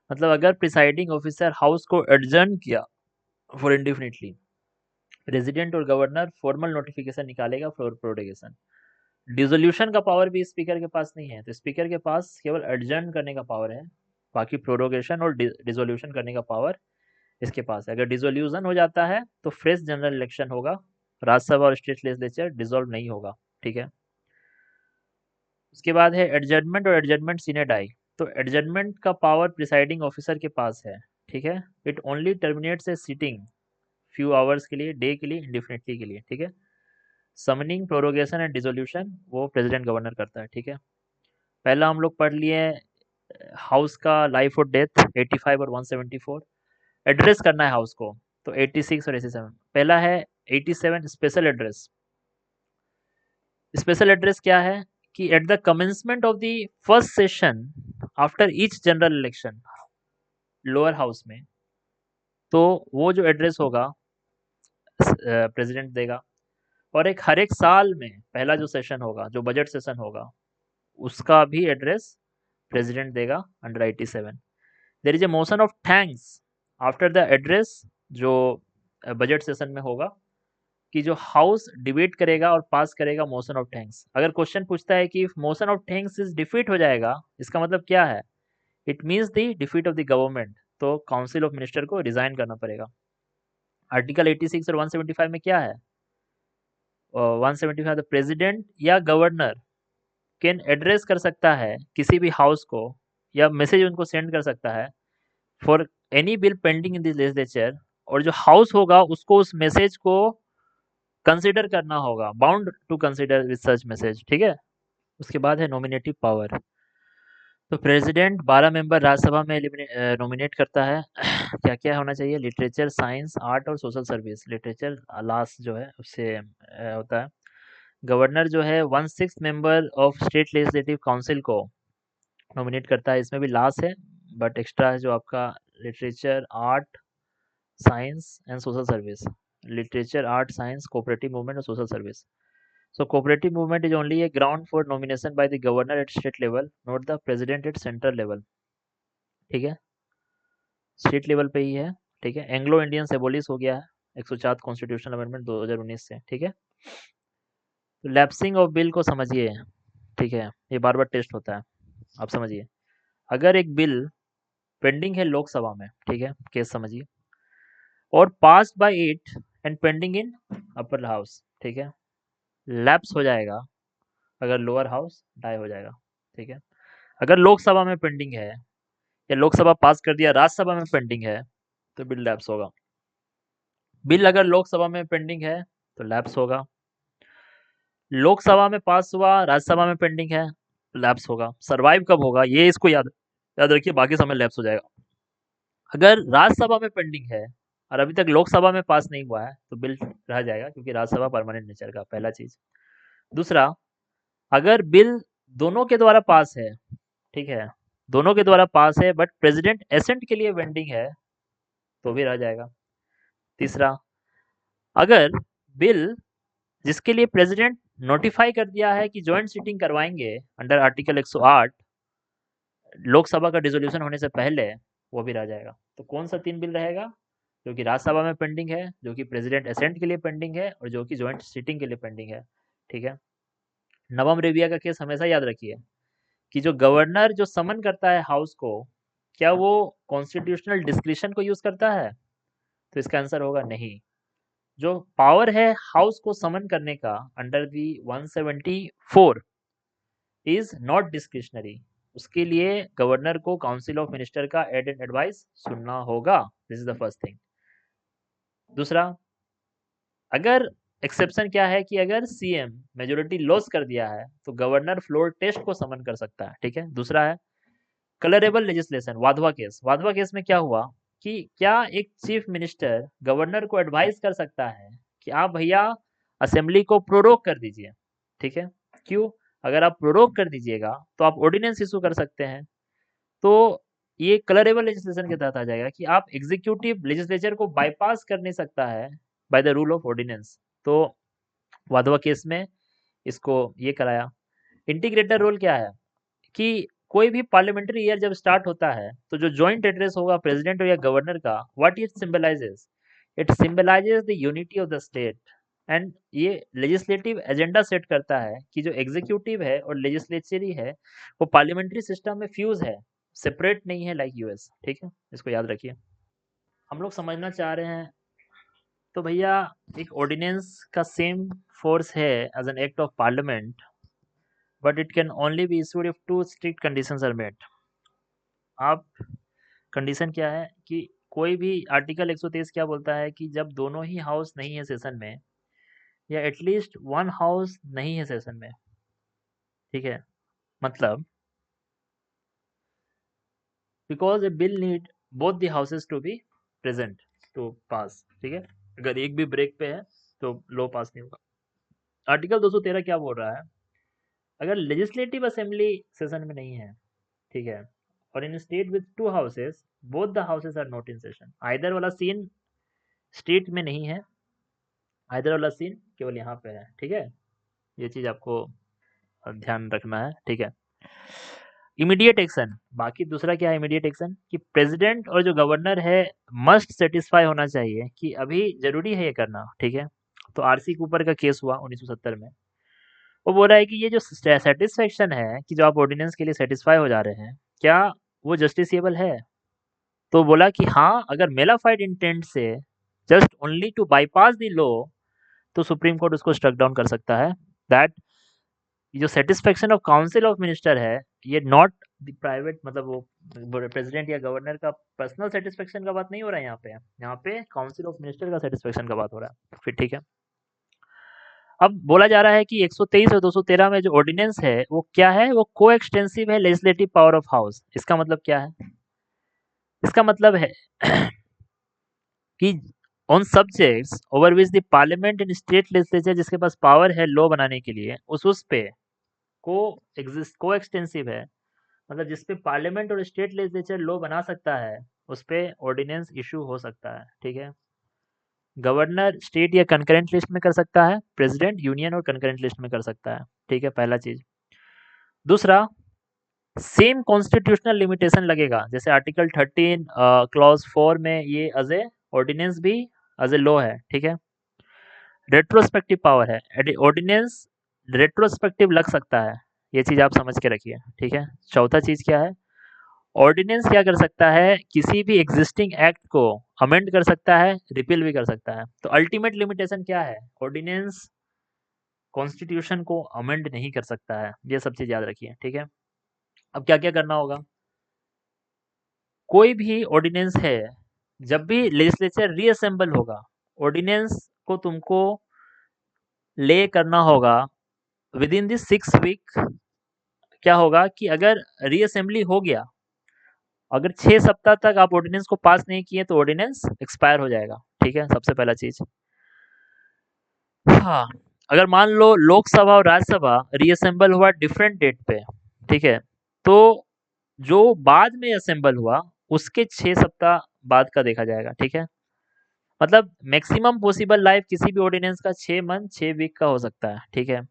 मतलब अगर प्रिसाइडिंग ऑफिसर हाउस को एडजर्न किया फॉर इंडिफिनिटली, प्रेसिडेंट और गवर्नर फॉर्मल नोटिफिकेशन निकालेगा फॉर प्रोरोगेशन। डिसोल्यूशन का पावर भी स्पीकर के पास नहीं है, तो स्पीकर के पास केवल एडजर्न करने का पावर है, बाकी प्रोरोगेशन और डिसोल्यूशन करने का पावर इसके पास है। अगर डिसोल्यूशन हो जाता है तो फ्रेश जनरल इलेक्शन होगा, राज्यसभा और स्टेट लेजिस्लेचर डिसॉल्व नहीं होगा, ठीक है। उसके बाद है एडजर्नमेंट और एडजर्नमेंट सीने डाई। तो एडजर्नमेंट का पावर प्रिसाइडिंग ऑफिसर के पास है, ठीक है। It only terminates A sitting few hours के लिए, डे के लिए, इंडिफिनिटली के लिए, ठीक है। समनिंग, प्रोरोगेशन एंड डिसोल्यूशन वो प्रेसिडेंट गवर्नर करता है, ठीक है। पहला हम लोग पढ़ लिए हाउस का लाइफ और डेथ 85 और 174। एड्रेस करना है हाउस को, तो 86 और 87। पहला है 87 स्पेशल एड्रेस। स्पेशल एड्रेस क्या है कि at the commencement of the first session after each general election, lower house में, तो वो जो एड्रेस होगा प्रेसिडेंट देगा। और हर एक साल में पहला जो सेशन होगा, जो बजट सेशन होगा, उसका भी एड्रेस प्रेसिडेंट देगा under 87। There is a motion of thanks after the address, जो बजट सेशन में होगा, कि जो हाउस डिबेट करेगा और पास करेगा मोशन ऑफ थैंक्स। अगर क्वेश्चन पूछता है कि motion of thanks is defeat हो जाएगा, इसका मतलब क्या है? It means the defeat of the government, तो काउंसिल ऑफ मिनिस्टर को रिजाइन करना पड़ेगा। आर्टिकल 86 और 175 में क्या है? 175 द प्रेसिडेंट या गवर्नर कैन एड्रेस कर सकता है किसी भी हाउस को, या मैसेज उनको सेंड कर सकता है for any bill pending in this legislature, और जो हाउस होगा उसको उस मैसेज को कंसिडर करना होगा, bound to consider with such message, ठीक है। उसके बाद है नॉमिनेटिव पावर। तो प्रेसिडेंट 12 मेंबर राज्यसभा में नॉमिनेट करता है। क्या क्या होना चाहिए? लिटरेचर, साइंस, आर्ट और सोशल सर्विस। लिटरेचर लास्ट जो है उससे होता है। गवर्नर जो है 1/6 member of state legislative council को नॉमिनेट करता है। इसमें भी लास्ट है, बट एक्स्ट्रा है जो आपका literature, art, science and social service. Literature, art, science, cooperative movement और social service. So cooperative movement is only a ground for nomination by the governor at state level, not the president at central level. ठीक है, स्टेट लेवल पे ही है। ठीक है, एंग्लो इंडियन से एबोलिश हो गया है 104 कॉन्स्टिट्यूशनल अमेंडमेंट 2019 से। ठीक है, तो लैप्सिंग ऑफ बिल को समझिए। ठीक है, ये बार बार टेस्ट होता है, आप समझिए। अगर एक बिल पेंडिंग है लोकसभा में, ठीक है, केस समझिए, और passed by it and pending in upper house, ठीक है, लैप्स हो जाएगा अगर लोअर हाउस डाई हो जाएगा। ठीक है, अगर लोकसभा में पेंडिंग है या लोकसभा पास कर दिया, राज्यसभा में पेंडिंग है, तो बिल लैप्स होगा। बिल अगर लोकसभा में पेंडिंग है तो लैप्स होगा। लोकसभा में पास हुआ, राज्यसभा में पेंडिंग है, लैप्स होगा। सर्वाइव कब होगा ये इसको याद याद रखिए, बाकी समय लैप्स हो जाएगा। अगर राज्यसभा में पेंडिंग है और अभी तक लोकसभा में पास नहीं हुआ है तो बिल रह जाएगा, क्योंकि राज्यसभा परमानेंट नेचर का, पहला चीज। दूसरा, अगर बिल दोनों के द्वारा पास है, ठीक है, दोनों के द्वारा पास है बट प्रेसिडेंट एसेंट के लिए पेंडिंग है, तो भी रह जाएगा। तीसरा, अगर बिल जिसके लिए प्रेसिडेंट नोटिफाई कर दिया है कि जॉइंट सीटिंग करवाएंगे अंडर आर्टिकल 108 लोकसभा का डिसोल्यूशन होने से पहले, वो भी रह जाएगा। तो कौन सा 3 बिल रहेगा? जो कि राज्यसभा में पेंडिंग है, जो कि प्रेसिडेंट असेंट के लिए पेंडिंग है, और जो कि जॉइंट सीटिंग के लिए पेंडिंग है। ठीक है, नवम रेबिया का केस हमेशा याद रखिए कि जो गवर्नर जो समन करता है हाउस को, क्या वो कॉन्स्टिट्यूशनल डिस्क्रिशन को यूज करता है? तो इसका आंसर होगा नहीं। जो पावर है हाउस को समन करने का under the 174 is not discretionary. उसके लिए गवर्नर को काउंसिल ऑफ मिनिस्टर का एड एंड एडवाइस सुनना होगा। This is the first thing. दूसरा, अगर एक्सेप्शन क्या है कि अगर सीएम मेजोरिटी लॉस कर दिया है तो गवर्नर फ्लोर टेस्ट को समन कर सकता है। ठीक है, दूसरा है colourable legislation. Wadhwa case, Wadhwa case में क्या हुआ कि क्या एक चीफ मिनिस्टर गवर्नर को एडवाइस कर सकता है कि आप भैया असेंबली को प्रोरोग कर दीजिए। ठीक है, क्यों? अगर आप प्रोरोग कर दीजिएगा तो आप ऑर्डिनेंस इशू कर सकते हैं। तो ये कलरेबल लेजिस्लेशन के तहत आ जाएगा कि आप एग्जीक्यूटिव लेजिस्लेचर को बाईपास कर नहीं सकता है by the rule of ordinance. तो वाधवा केस में इसको ये कराया। इंटीग्रेटर रोल क्या है कि कोई भी पार्लियामेंट्री ईयर जब स्टार्ट होता है तो जो जॉइंट एड्रेस होगा प्रेसिडेंट या गवर्नर का, what it symbolizes? It symbolizes the unity of the state. And ये लेजिस्लेटिव एजेंडा सेट करता है कि जो एग्जीक्यूटिव है और लेजिस्लेचरी है वो पार्लियामेंट्री सिस्टम में फ्यूज है, सेपरेट नहीं है लाइक यूएस। ठीक है, इसको याद रखिए। हम लोग समझना चाह रहे हैं तो भैया, एक ऑर्डिनेंस का सेम फोर्स है as an act of parliament, but it can only be issued if two strict conditions are met। आप कंडीशन क्या है कि कोई भी आर्टिकल 123 क्या बोलता है कि जब दोनों ही हाउस नहीं है सेशन में, या एटलीस्ट वन हाउस नहीं है सेशन में। ठीक है, मतलब because a bill need both the houses to be present to pass. ठीक है, अगर एक भी ब्रेक पे है तो लो पास नहीं होगा। आर्टिकल 213 क्या बोल रहा है? अगर लेजिस्लेटिव असेंबली सेशन में नहीं है, ठीक है, और in state with two houses, both the houses are not in session. Either वाला सीन स्टेट में नहीं है, हैदर वाला सीन केवल यहाँ पे है, ठीक है। ये चीज आपको ध्यान रखना है, ठीक है। इमीडिएट एक्शन, बाकी दूसरा क्या है इमीडिएट एक्शन कि प्रेसिडेंट और जो गवर्नर है मस्ट सेटिस्फाई होना चाहिए कि अभी जरूरी है ये करना, ठीक है। तो आरसी कूपर का केस हुआ 1970 में। वो बोल रहा है कि ये जो सेटिस्फेक्शन है कि जो आप ऑर्डिनेंस के लिए सेटिस्फाई हो जा रहे हैं, क्या वो जस्टिसिएबल है? तो बोला कि हाँ, अगर मेलाफाइड इंटेंट से just only to bypass the law, तो सुप्रीम कोर्ट उसको स्ट्रक डाउन कर सकता है। दैट जो satisfaction of council of minister है, ये नॉट द प्राइवेट, मतलब वो प्रेसिडेंट या गवर्नर का पर्सनल सेटिस्फेक्शन का बात नहीं हो रहा है यहाँ पे काउंसिल ऑफ मिनिस्टर का सेटिस्फेक्शन का बात हो रहा है, फिर ठीक है। अब बोला जा रहा है कि 123 और 213 में जो ऑर्डिनेंस है वो क्या है, वो को एक्सटेंसिव है लेजिस्लेटिव पावर ऑफ हाउस। इसका मतलब क्या है? इसका मतलब है कि on subjects over which the parliament and state legislature, जिसके पास पावर है लॉ बनाने के लिए, उस पे को एक्सटेंसिव है, मतलब जिस पे पार्लियामेंट और स्टेट लेजिस्लेचर लॉ बना सकता है, उस पे ऑर्डिनेंस इशू हो सकता है, ठीक है। गवर्नर स्टेट या कंकरेंट लिस्ट में कर सकता है, प्रेसिडेंट यूनियन और कंकरेंट लिस्ट में कर सकता है, ठीक है, पहला चीज। दूसरा, सेम कॉन्स्टिट्यूशनल लिमिटेशन लगेगा, जैसे आर्टिकल 13 क्लॉज 4 में ये एज ए ऑर्डिनेंस भी एज ए लॉ है, ठीक है। रेट्रोस्पेक्टिव पावर है, ऑर्डिनेंस रेट्रोस्पेक्टिव लग सकता है, ये चीज आप समझ के रखिए, ठीक है। चौथा चीज क्या है, ऑर्डिनेंस क्या कर सकता है, किसी भी एग्जिस्टिंग एक्ट को अमेंड कर सकता है, रिपील भी कर सकता है। तो अल्टीमेट लिमिटेशन क्या है, ऑर्डिनेंस कॉन्स्टिट्यूशन को अमेंड नहीं कर सकता है, ये सब चीज याद रखिए, ठीक है। अब क्या क्या करना होगा, कोई भी ऑर्डिनेंस है, जब भी लेजिस्लेचर रीअसेंबल होगा, ऑर्डिनेंस को तुमको ले करना होगा विद इन दिस 6 वीक। क्या होगा कि अगर रीअसेंबली हो गया, अगर 6 सप्ताह तक आप ऑर्डिनेंस को पास नहीं किए तो ऑर्डिनेंस एक्सपायर हो जाएगा, ठीक है, सबसे पहला चीज। हाँ, अगर मान लो लोकसभा और राज्यसभा रीअसेंबल हुआ डिफरेंट डेट पे, ठीक है, तो जो बाद में असेंबल हुआ उसके 6 सप्ताह बाद का देखा जाएगा, ठीक है। मतलब मैक्सिमम पॉसिबल लाइफ किसी भी ऑर्डिनेंस का 6 मंथ 6 वीक का हो सकता है, ठीक है।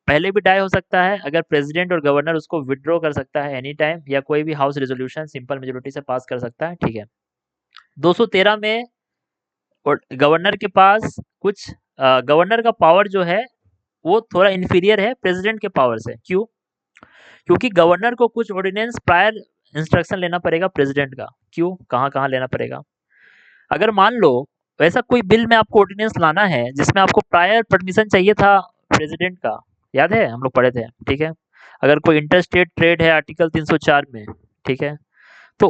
पहले भी डाई हो सकता है, अगर प्रेसिडेंट और गवर्नर उसको विड्रॉ कर सकता है एनी टाइम, या कोई भी हाउस रेजोल्यूशन सिंपल मेजोरिटी से पास कर सकता है, ठीक है। 213 में और गवर्नर के पास कुछ गवर्नर का पावर जो है वो थोड़ा इन्फीरियर है प्रेसिडेंट के पावर से। क्यों? क्योंकि गवर्नर को कुछ ऑर्डिनेंस प्रायर इंस्ट्रक्शन लेना पड़ेगा प्रेसिडेंट का। क्यों? कहाँ कहाँ लेना पड़ेगा? अगर मान लो वैसा कोई बिल में आपको ऑर्डिनेंस लाना है जिसमें आपको प्रायर परमिशन चाहिए था प्रेसिडेंट का, याद है हम लोग पढ़े थे, ठीक है। अगर कोई इंटरस्टेट ट्रेड है आर्टिकल 304 में, ठीक है, तो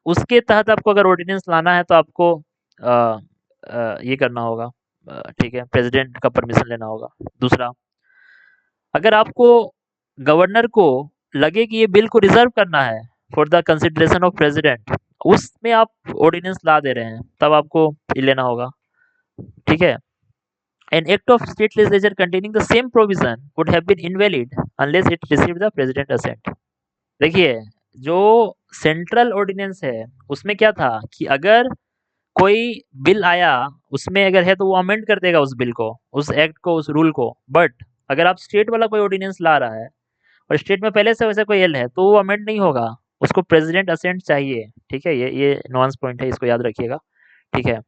उसके तहत आपको अगर ऑर्डिनेंस लाना है तो आपको ये करना होगा, ठीक है, प्रेसिडेंट का परमिशन लेना होगा। दूसरा, अगर आपको गवर्नर को लगे कि ये बिल को रिजर्व करना है for the consideration of president, उसमें आप ऑर्डिनेंस ला दे रहे हैं, तब आपको ये लेना होगा, ठीक है। An act of state legislature containing the same provision would have been invalid unless it received the president assent. देखिए, जो सेंट्रल ऑर्डिनेंस है उसमें क्या था कि अगर कोई बिल आया उसमें अगर है तो वो अमेंड कर देगा उस बिल को, उस एक्ट को, उस रूल को। बट अगर आप स्टेट वाला कोई ऑर्डिनेंस ला रहा है और स्टेट में पहले से वैसे कोई एल है तो वो अमेंड नहीं होगा, उसको प्रेसिडेंट असेंट चाहिए, ठीक है। ये नुआंस पॉइंट है, इसको याद रखिएगा, ठीक है।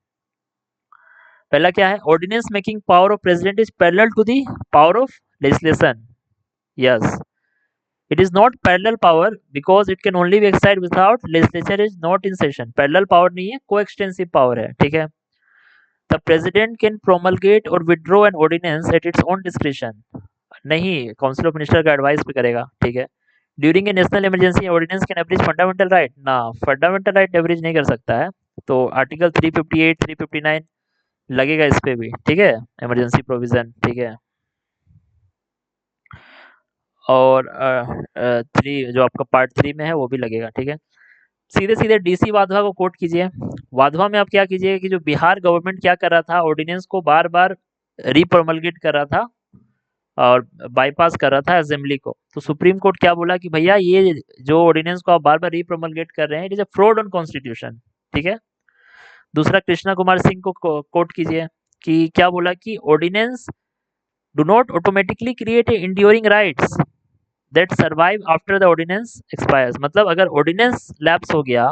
पहला क्या है, ordinance making power of president is parallel to the power of legislation. Yes, it is not parallel power because it can only be exercised without legislature is not in session. Parallel power नहीं है, coextensive power है, ठीक है। The president can promulgate or withdraw an ordinance at its own discretion. नहीं, काउंसिल ऑफ मिनिस्टर का एडवाइस पे करेगा, ठीक है। During a national emergency ordinance can abridge fundamental right ना, फंडामेंटल राइट एवरेज नहीं कर सकता है। तो आर्टिकल 358 359 लगेगा इस पे भी, ठीक है, इमरजेंसी प्रोविजन, ठीक है। और 3 जो आपका पार्ट 3 में है वो भी लगेगा, ठीक है। सीधे सीधे डीसी वाधवा को कोट कीजिए। वाधवा में आप क्या कीजिए कि जो बिहार गवर्नमेंट क्या कर रहा था, ऑर्डिनेंस को बार बार रिप्रोमलगेट कर रहा था और बाईपास कर रहा था असेंबली को। तो सुप्रीम कोर्ट क्या बोला कि भैया ये जो ऑर्डिनेंस को आप बार बार रिप्रोमलगेट कर रहे हैं, it is a fraud on constitution, ठीक है। दूसरा, कृष्णा कुमार सिंह को कोट कीजिए। कि क्या बोला कि ordinance do not automatically create a enduring rights that survive after the ordinance expires. मतलब अगर ऑर्डिनेंस लैप्स हो गया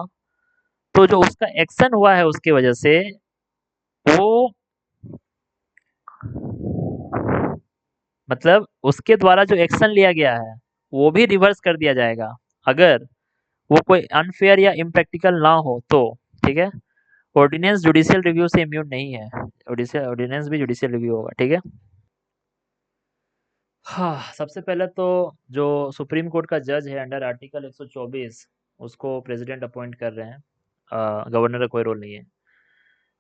तो जो उसका एक्शन हुआ है उसकी वजह से वो, मतलब उसके द्वारा जो एक्शन लिया गया है वो भी रिवर्स कर दिया जाएगा अगर वो कोई अनफेयर या इम्प्रैक्टिकल ना हो तो। ठीक है, ऑर्डिनेंस जुडिशियल रिव्यू से इम्यून नहीं है, ऑर्डिनेंस भी जुडिशियल रिव्यू होगा। ठीक है। हाँ, सबसे पहले तो जो सुप्रीम कोर्ट का जज है अंडर आर्टिकल 124 उसको प्रेसिडेंट अपॉइंट कर रहे हैं, गवर्नर का कोई रोल नहीं है।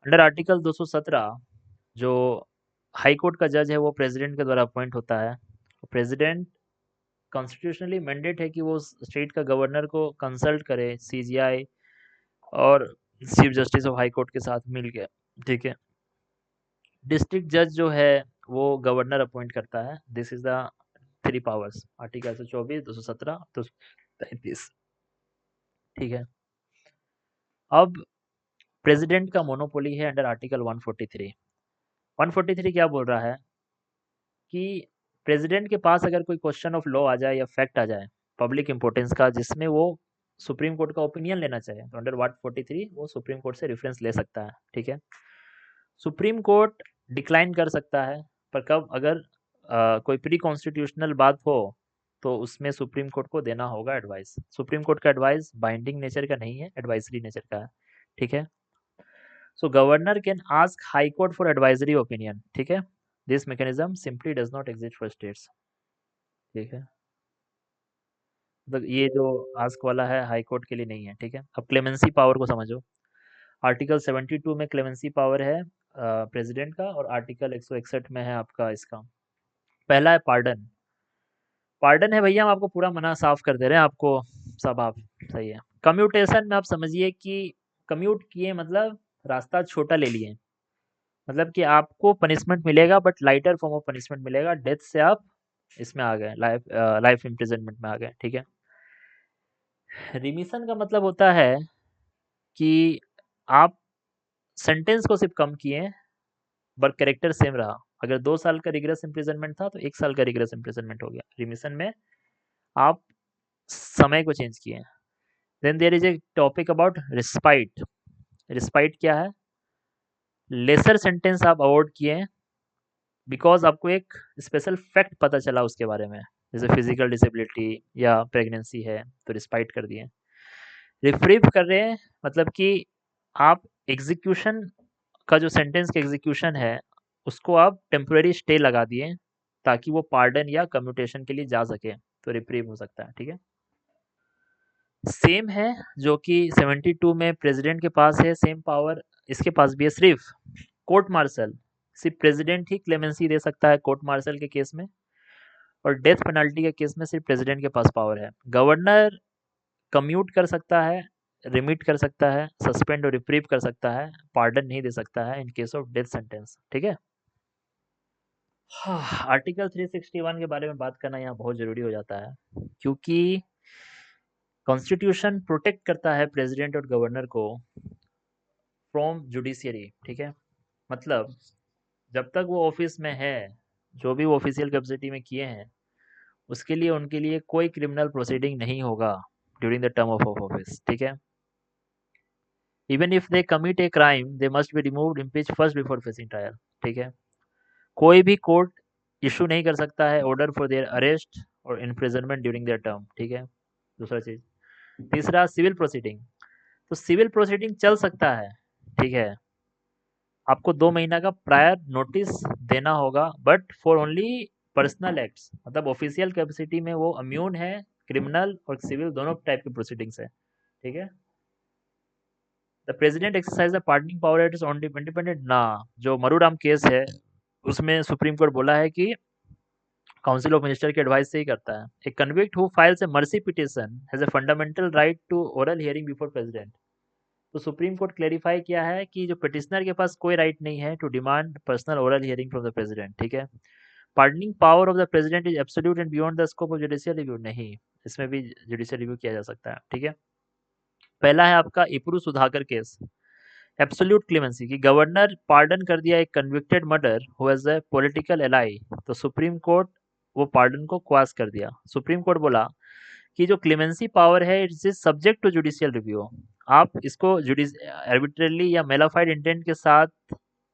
अंडर आर्टिकल 217 जो हाई कोर्ट का जज है वो प्रेसिडेंट के द्वारा अपॉइंट होता है। प्रेसिडेंट कॉन्स्टिट्यूशनली मैंडेट है कि वो स्टेट का गवर्नर को कंसल्ट करे सीजीआई और chief justice of high court के साथ मिल के। ठीक है। डिस्ट्रिक्ट जज जो है वो गवर्नर अपॉइंट करता है। This is the three powers, article 124, 217, 233। ठीक है। अब प्रेसिडेंट का मोनोपोली है अंडर आर्टिकल 143। 143 क्या बोल रहा है कि प्रेसिडेंट के पास अगर कोई क्वेश्चन ऑफ लॉ आ जाए या फैक्ट आ जाए पब्लिक इंपॉर्टेंस का जिसमें वो सुप्रीम कोर्ट का ओपिनियन लेना चाहे तो अंडर 143 वो सुप्रीम कोर्ट से रेफरेंस ले सकता है। ठीक है। सुप्रीम कोर्ट डिक्लाइन कर सकता है, पर कब, अगर कोई प्री कॉन्स्टिट्यूशनल बात हो तो उसमें सुप्रीम कोर्ट को देना होगा एडवाइस। सुप्रीम कोर्ट का एडवाइस बाइंडिंग नेचर का नहीं है, एडवाइजरी नेचर का है। ठीक है। So governor can ask high court for advisory opinion. ठीक है। This mechanism simply does not exist for states. ठीक है। मतलब ये जो आस्क वाला है हाई कोर्ट के लिए नहीं है। ठीक है। अब क्लेमेंसी पावर को समझो। आर्टिकल 72 में क्लेमेंसी पावर है प्रेसिडेंट का, और आर्टिकल 161 में है आपका इसका। पहला है पार्डन। पार्डन है भैया, हम आपको पूरा मना साफ कर दे रहे हैं आपको, सब आप सही है। कम्यूटेशन में आप समझिए कि कम्यूट किए मतलब रास्ता छोटा ले लिए, मतलब कि आपको पनिशमेंट मिलेगा but lighter form of punishment मिलेगा। डेथ से आप इसमें आ गए, लाइफ लाइफ इम्प्रिजनमेंट में आ गए। ठीक है। रिमिशन का मतलब होता है कि आप सेंटेंस को सिर्फ कम किए बट कैरेक्टर सेम रहा। अगर 2 साल का रिग्रेस इम्प्रिजनमेंट था तो 1 साल का रिग्रेस इम्प्रिजनमेंट हो गया। रिमिशन में आप समय को चेंज किए। Then there is a topic about respite. Respite क्या है? लेसर सेंटेंस आप अवॉइड किए बिकॉज आपको एक स्पेशल फैक्ट पता चला उसके बारे में, जैसे फिजिकल डिसेबिलिटी या प्रेगनेंसी है तो रिस्पाइट कर दिए। रिफ्रीव कर रहे हैं मतलब कि आप एग्जीक्यूशन का जो सेंटेंस का एग्जीक्यूशन है उसको आप टेम्पररी स्टे लगा दिए ताकि वो पार्डन या कम्यूटेशन के लिए जा सके, तो रिप्रीव हो सकता है। ठीक है। सेम है जो कि 72 में प्रेसिडेंट के पास है, सेम पावर इसके पास भी है। सिर्फ कोर्ट मार्शल, सिर्फ प्रेसिडेंट ही क्लेमेंसी दे सकता है कोर्ट मार्शल के केस में, और डेथ पेनल्टी के केस में सिर्फ प्रेसिडेंट के पास पावर है। गवर्नर कम्यूट कर सकता है, रिमिट कर सकता है, सस्पेंड और रिप्रीव कर सकता है, पार्डन नहीं दे सकता है in case of death sentence. ठीक है। हाँ, आर्टिकल 361 के बारे में बात करना यहाँ बहुत ज़रूरी हो जाता है क्योंकि कॉन्स्टिट्यूशन प्रोटेक्ट करता है प्रेसिडेंट और गवर्नर को फ्रॉम जुडिशियरी। ठीक है। मतलब जब तक वो ऑफिस में है, जो भी वो ऑफिशियल कैपेसिटी में किए हैं उसके लिए उनके लिए कोई क्रिमिनल प्रोसीडिंग नहीं होगा during the term of office. ठीक है। Even if they commit a crime they must be removed impeach first before facing trial. ठीक है। कोई भी कोर्ट इशू नहीं कर सकता है ऑर्डर फॉर देयर अरेस्ट और इम्प्रिजनमेंट ड्यूरिंग देयर टर्म। ठीक है। दूसरा चीज। तीसरा, सिविल प्रोसीडिंग। तो सिविल प्रोसीडिंग चल सकता है। ठीक है। आपको 2 महीना का प्रायर नोटिस देना होगा but for only personal acts, मतलब ऑफिशियल कैपेसिटी में वो इम्यून है क्रिमिनल और सिविल दोनों टाइप के प्रोसीडिंग्स है। ठीक है। The president exercise the pardoning power at is independent ना, जो मरूराम केस है उसमें सुप्रीम कोर्ट बोला है कि काउंसिल ऑफ मिनिस्टर के एडवाइस से ही करता है। A convict who files a mercy petition has a fundamental right to oral hearing before president. तो सुप्रीम कोर्ट क्लेरिफाई किया है कि जो पिटिशनर के पास कोई राइट नहीं है to demand personal oral hearing from the president. ठीक है। Pardoning power of the president is absolute and beyond the scope of judicial review. नहीं, इसमें भी जुडिशियल रिव्यू किया जा सकता है। ठीक है। पहला है आपका Epuru Sudhakar case. Absolute clemency कि गवर्नर पार्डन कर दिया एक convicted murder who has a political ally, तो सुप्रीम कोर्ट वो पार्डन को क्वाश कर दिया। सुप्रीम कोर्ट बोला कि जो क्लेमेंसी पावर है it's is subject to judicial review. आप इसको जुडिस आर्बिट्रेरली या मेलाफाइड इंटेंट के साथ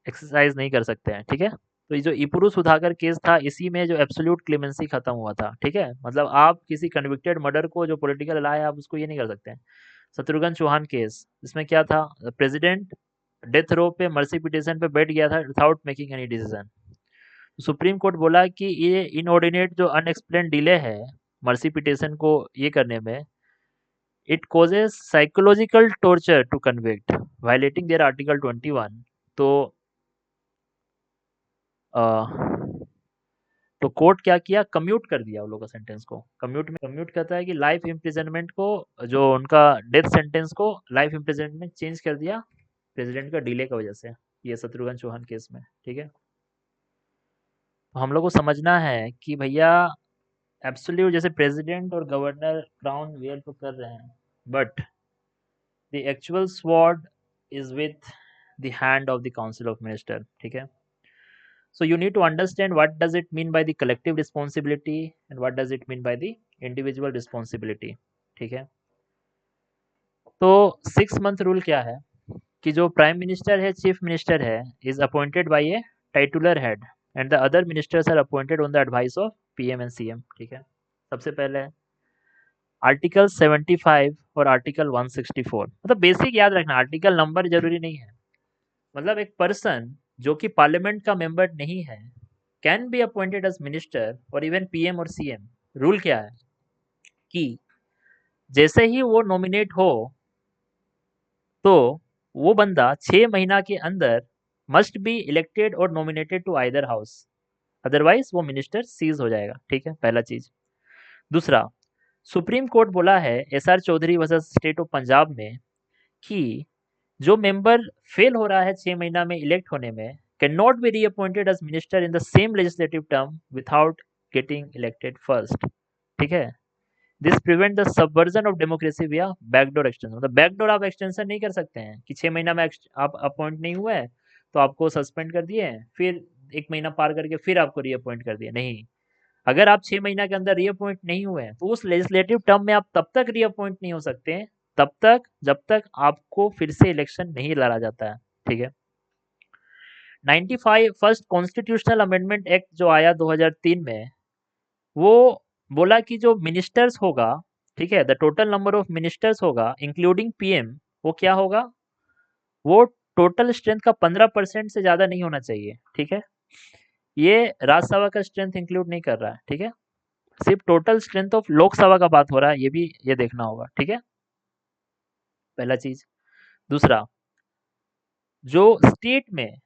एक्सरसाइज नहीं कर सकते हैं, ठीक है। तो ये जो इपुरु सुधाकर केस था इसी में जो एब्सोल्यूट क्लेमेंसी खत्म हुआ था, ठीक है। मतलब आप किसी कन्विक्टेड मर्डर को जो पॉलिटिकल एलाई है आप उसको ये नहीं कर सकते हैं। शत्रुघ्न चौहान केस, इसमें क्या था, प्रेसिडेंट डेथ रो पे मर्सी पिटिशन पे बैठ गया था without making any decision. Supreme court बोला कि ये इनऑर्डिनेट जो अनएक्सप्लेन डिले है मर्सी पिटिशन को ये करने में, it causes psychological torture to convict violating their article 21। तो तो कोर्ट क्या किया, कम्यूट कर दिया उन लोगों का सेंटेंस को। कम्यूट कहता है कि लाइफ इम्प्रिजनमेंट को, जो उनका डेथ सेंटेंस को लाइफ इम्प्रिजनमेंट में चेंज कर दिया प्रेसिडेंट का डिले की वजह से, ये शत्रुघ्न चौहान केस में, ठीक है। तो हम लोग को समझना है कि भैया एब्सोल्यूट जैसे प्रेसिडेंट और गवर्नर क्राउन वेयर तो कर रहे हैं, but the actual sword is with the hand of the council of minister, ठीक है। So you need to understand what does it mean by the collective responsibility and what does it mean by the individual responsibility, ठीक है। तो 6 मंथ रूल क्या है कि जो प्राइम मिनिस्टर है, चीफ मिनिस्टर है, is appointed by a titular head and the other ministers are appointed on the advice of PM and CM, ठीक है। सबसे पहले आर्टिकल 75 और आर्टिकल 164, मतलब बेसिक याद रखना, आर्टिकल नंबर जरूरी नहीं है। मतलब एक पर्सन जो कि पार्लियामेंट का मेंबर नहीं है can be appointed as minister और इवन पीएम और सीएम। रूल क्या है कि जैसे ही वो नॉमिनेट हो तो वो बंदा 6 महीना के अंदर मस्ट बी इलेक्टेड और nominated to either house, otherwise वो मिनिस्टर सीज हो जाएगा, ठीक है, पहला चीज। दूसरा, सुप्रीम कोर्ट बोला है S R Chaudhary versus state of Punjab में कि जो मेंबर फेल हो रहा है 6 महीना में इलेक्ट होने में can not be reappointed as minister in the same legislative term without getting elected first, ठीक है। This prevent the subversion of democracy via backdoor extension. मतलब बैकडोर आप एक्सटेंशन नहीं कर सकते हैं कि 6 महीना में आप अपॉइंट नहीं हुए तो आपको सस्पेंड कर दिए, फिर 1 महीना पार करके फिर आपको रीअपॉइंट कर दिया, नहीं। अगर आप 6 महीना के अंदर रीअपॉइंट नहीं हुए तो उस लेजिस्लेटिव टर्म में आप तब तक रीअपॉइंट नहीं हो सकते हैं तब तक जब तक आपको फिर से इलेक्शन नहीं लड़ा जाता है, ठीक है। 95 फर्स्ट कॉन्स्टिट्यूशनल अमेंडमेंट एक्ट जो आया 2003 में, वो बोला कि जो मिनिस्टर्स होगा, ठीक है, the total number of ministers होगा इंक्लूडिंग पीएम, वो क्या होगा, वो टोटल स्ट्रेंथ का 15% से ज्यादा नहीं होना चाहिए, ठीक है। ये राज्यसभा का स्ट्रेंथ इंक्लूड नहीं कर रहा है, ठीक है, सिर्फ टोटल स्ट्रेंथ ऑफ लोकसभा का बात हो रहा है, ये भी ये देखना होगा, ठीक है, पहला चीज। दूसरा, जो स्टेट में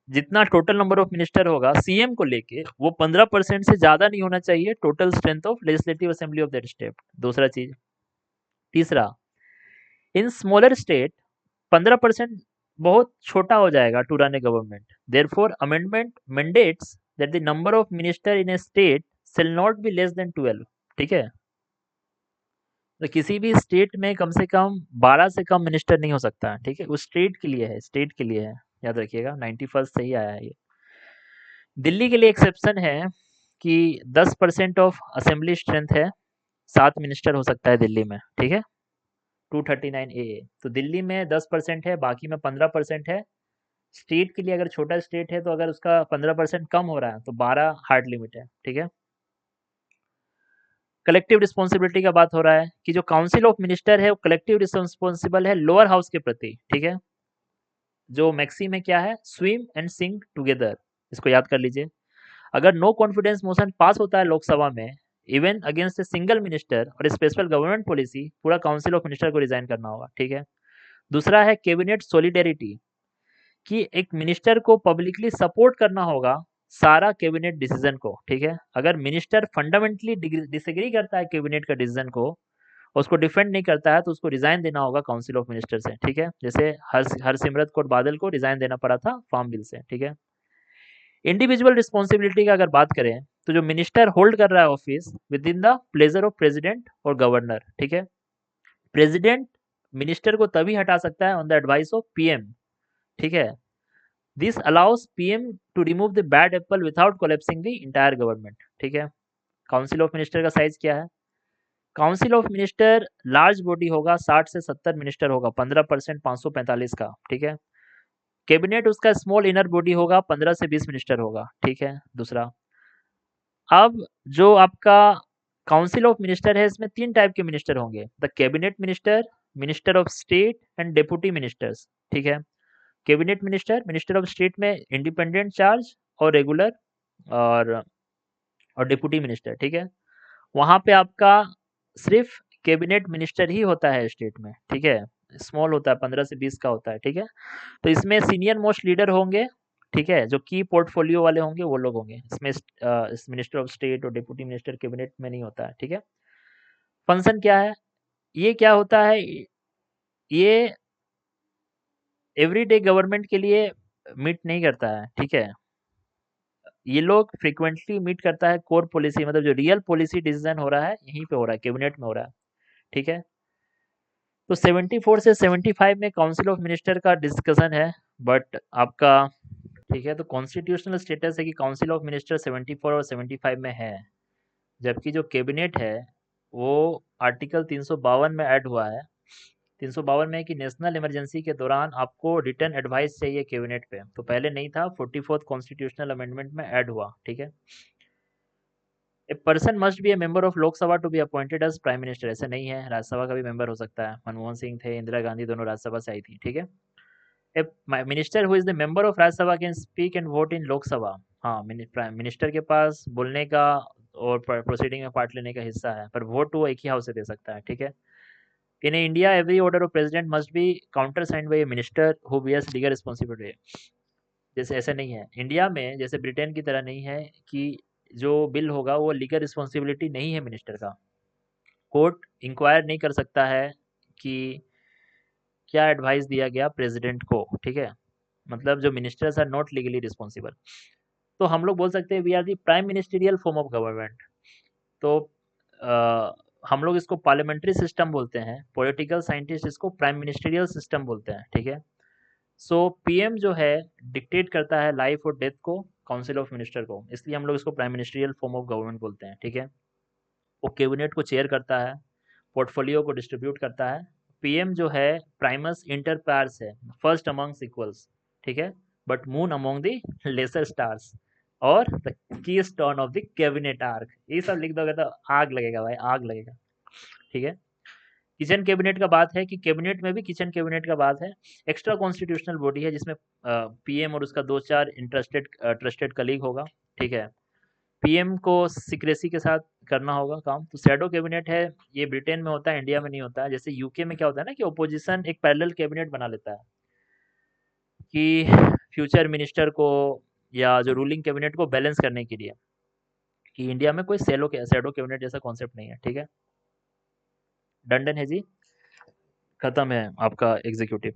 जितना टोटल नंबर ऑफ मिनिस्टर होगा सीएम को लेके वो 15% से ज्यादा नहीं होना चाहिए total strength of legislative assembly of that state, दूसरा चीज। तीसरा, इन स्मॉलर स्टेट 15% बहुत छोटा हो जाएगा to run a government, therefore amendment mandates that the number of minister in a state shall not be less than 12, ठीक है। तो किसी भी स्टेट में कम से कम 12 से कम मिनिस्टर नहीं हो सकता, ठीक है, उस स्टेट के लिए है, स्टेट के लिए है, याद रखिएगा। 91 से ही आया है ये। दिल्ली के लिए एक्सेप्शन है कि 10% ऑफ असेंबली स्ट्रेंथ है, 7 मिनिस्टर हो सकता है दिल्ली में, ठीक है, 239 ए। तो दिल्ली में 10% है, बाकी में 15% है। स्टेट के लिए अगर छोटा स्टेट है तो अगर उसका 15% कम हो रहा है तो 12 हार्ड लिमिट है, ठीक है। कलेक्टिव रिस्पॉन्सिबिलिटी का बात हो रहा है कि जो काउंसिल ऑफ मिनिस्टर है वो कलेक्टिव रिस्पॉन्सिबल है लोअर हाउस के प्रति, ठीक है। जो मैक्सी में क्या है, स्विम एंड सिंक टुगेदर, इसको याद कर लीजिए। अगर नो कॉन्फिडेंस मोशन पास होता है लोकसभा में even against a single minister और स्पेशल गवर्नमेंट पॉलिसी, पूरा काउंसिल ऑफ मिनिस्टर को रिजाइन करना होगा, ठीक है। दूसरा है कैबिनेट सॉलिडेरिटी, कि एक मिनिस्टर को पब्लिकली सपोर्ट करना होगा सारा कैबिनेट डिसीजन को, ठीक है। अगर मिनिस्टर फंडामेंटली डिसएग्री करता है कैबिनेट का डिसीजन को, उसको डिफेंड नहीं करता है तो उसको रिजाइन देना होगा काउंसिल ऑफ मिनिस्टर से, ठीक है। जैसे हरसिमरत कौर बादल को रिजाइन देना पड़ा था फार्म बिल से, ठीक है। इंडिविजुअल रिस्पॉन्सिबिलिटी का अगर बात करें तो जो मिनिस्टर होल्ड कर रहा है office within the pleasure of president और गवर्नर, ठीक है। प्रेसिडेंट मिनिस्टर को तभी हटा सकता है on the advice of PM, ठीक है। This allows PM to remove the bad apple without collapsing the entire government, ठीक है। काउंसिल ऑफ मिनिस्टर का साइज क्या है? Council of minister large body होगा, 60 से 70 मिनिस्टर होगा, 15% 545 का, ठीक है। कैबिनेट उसका स्मॉल इनर बॉडी होगा, 15 से 20 मिनिस्टर होगा, ठीक है। दूसरा, अब जो आपका काउंसिल ऑफ मिनिस्टर है, इसमें 3 टाइप के मिनिस्टर होंगे, the cabinet minister, minister of state and deputy ministers, ठीक है। Cabinet minister, minister of state में इंडिपेंडेंट चार्ज और रेगुलर, और डेप्यूटी मिनिस्टर, ठीक है। वहाँ पे आपका सिर्फ कैबिनेट मिनिस्टर ही होता है स्टेट में, ठीक है। स्मॉल होता है, 15 से 20 का होता है, ठीक है। तो इसमें सीनियर मोस्ट लीडर होंगे, ठीक है, जो की पोर्टफोलियो वाले होंगे वो लोग होंगे इसमें। इस मिनिस्टर ऑफ स्टेट और डिप्टी मिनिस्टर कैबिनेट में नहीं होता है, ठीक है। फंक्शन क्या है? ये क्या होता है? ये एवरीडे गवर्नमेंट के लिए मीट नहीं करता है, ठीक है। ये लोग फ्रीक्वेंटली मीट करता है कोर पॉलिसी, मतलब जो रियल पॉलिसी डिसीजन हो रहा है यहीं पे हो रहा है, कैबिनेट में हो रहा है, ठीक है। तो 74 से 75 में काउंसिल ऑफ मिनिस्टर का डिस्कशन है, बट आपका, ठीक है, तो कॉन्स्टिट्यूशनल स्टेटस है कि काउंसिल ऑफ मिनिस्टर 74 और 75 में है, जबकि जो कैबिनेट है वो आर्टिकल 352 में ऐड हुआ है। 352 में है कि नेशनल इमरजेंसी के दौरान आपको रिटर्न एडवाइस चाहिए कैबिनेट पे, तो पहले नहीं था, 44th कॉन्स्टिट्यूशनल अमेंडमेंट में ऐड हुआ, ठीक है। A person must be a member of Lok Sabha to be appointed as prime minister, ऐसे नहीं है, राज्यसभा का भी मेंबर हो सकता है। मनमोहन सिंह थे, इंदिरा गांधी दोनों राज्यसभा से आई थी, ठीक है। A minister who is the member of Rajya Sabha can speak and vote in Lok Sabha. हाँ, मिनिस्टर के पास बोलने का और प्रोसीडिंग में पार्ट लेने का हिस्सा है, पर वोट वो एक ही हाउस से दे सकता है, ठीक है। In India every order of president must be countersigned by a minister who bears legal responsibility. जैसे ऐसा नहीं है इंडिया में, जैसे ब्रिटेन की तरह नहीं है कि जो बिल होगा वो लीगल रिस्पांसिबिलिटी नहीं है मिनिस्टर का। कोर्ट इंक्वायर नहीं कर सकता है कि क्या एडवाइस दिया गया प्रेसिडेंट को, ठीक है। मतलब जो ministers are not legally responsible. तो हम लोग बोल सकते हैं we are the prime ministerial form of government. तो हम लोग इसको पार्लियामेंट्री सिस्टम बोलते हैं, पॉलिटिकल साइंटिस्ट इसको प्राइम मिनिस्टीरियल सिस्टम बोलते हैं, ठीक है। सो पीएम जो है डिक्टेट करता है लाइफ और डेथ को काउंसिल ऑफ मिनिस्टर को, इसलिए हम लोग इसको prime ministerial form of government बोलते हैं, ठीक है। वो कैबिनेट को चेयर करता है, पोर्टफोलियो को डिस्ट्रीब्यूट करता है। पीएम जो है प्राइमस इंटर पायर्स है, फर्स्ट अमंग्स इक्वल्स, ठीक है, but moon among the lesser stars, और the keystone of the cabinet arch. ये सब लिख दोगे तो आग लगेगा भाई, आग लगेगा, ठीक है। किचन कैबिनेट का बात है कि कैबिनेट में भी किचन कैबिनेट का बात है, एक्स्ट्रा कॉन्स्टिट्यूशनल बॉडी है जिसमें पीएम और उसका 2-4 ट्रस्टेड कलीग होगा, ठीक है। पीएम को सीक्रेसी के साथ करना होगा काम। तो शैडो कैबिनेट है, ये ब्रिटेन में होता है, इंडिया में नहीं होता है। जैसे यूके में क्या होता है ना कि ओपोजिशन एक पैरेलल कैबिनेट बना लेता है कि फ्यूचर मिनिस्टर को या जो रूलिंग कैबिनेट को बैलेंस करने के लिए, कि इंडिया में कोई शैडो कैबिनेट जैसा कॉन्सेप्ट नहीं है, ठीक है। डन है जी, खत्म है आपका एग्जीक्यूटिव।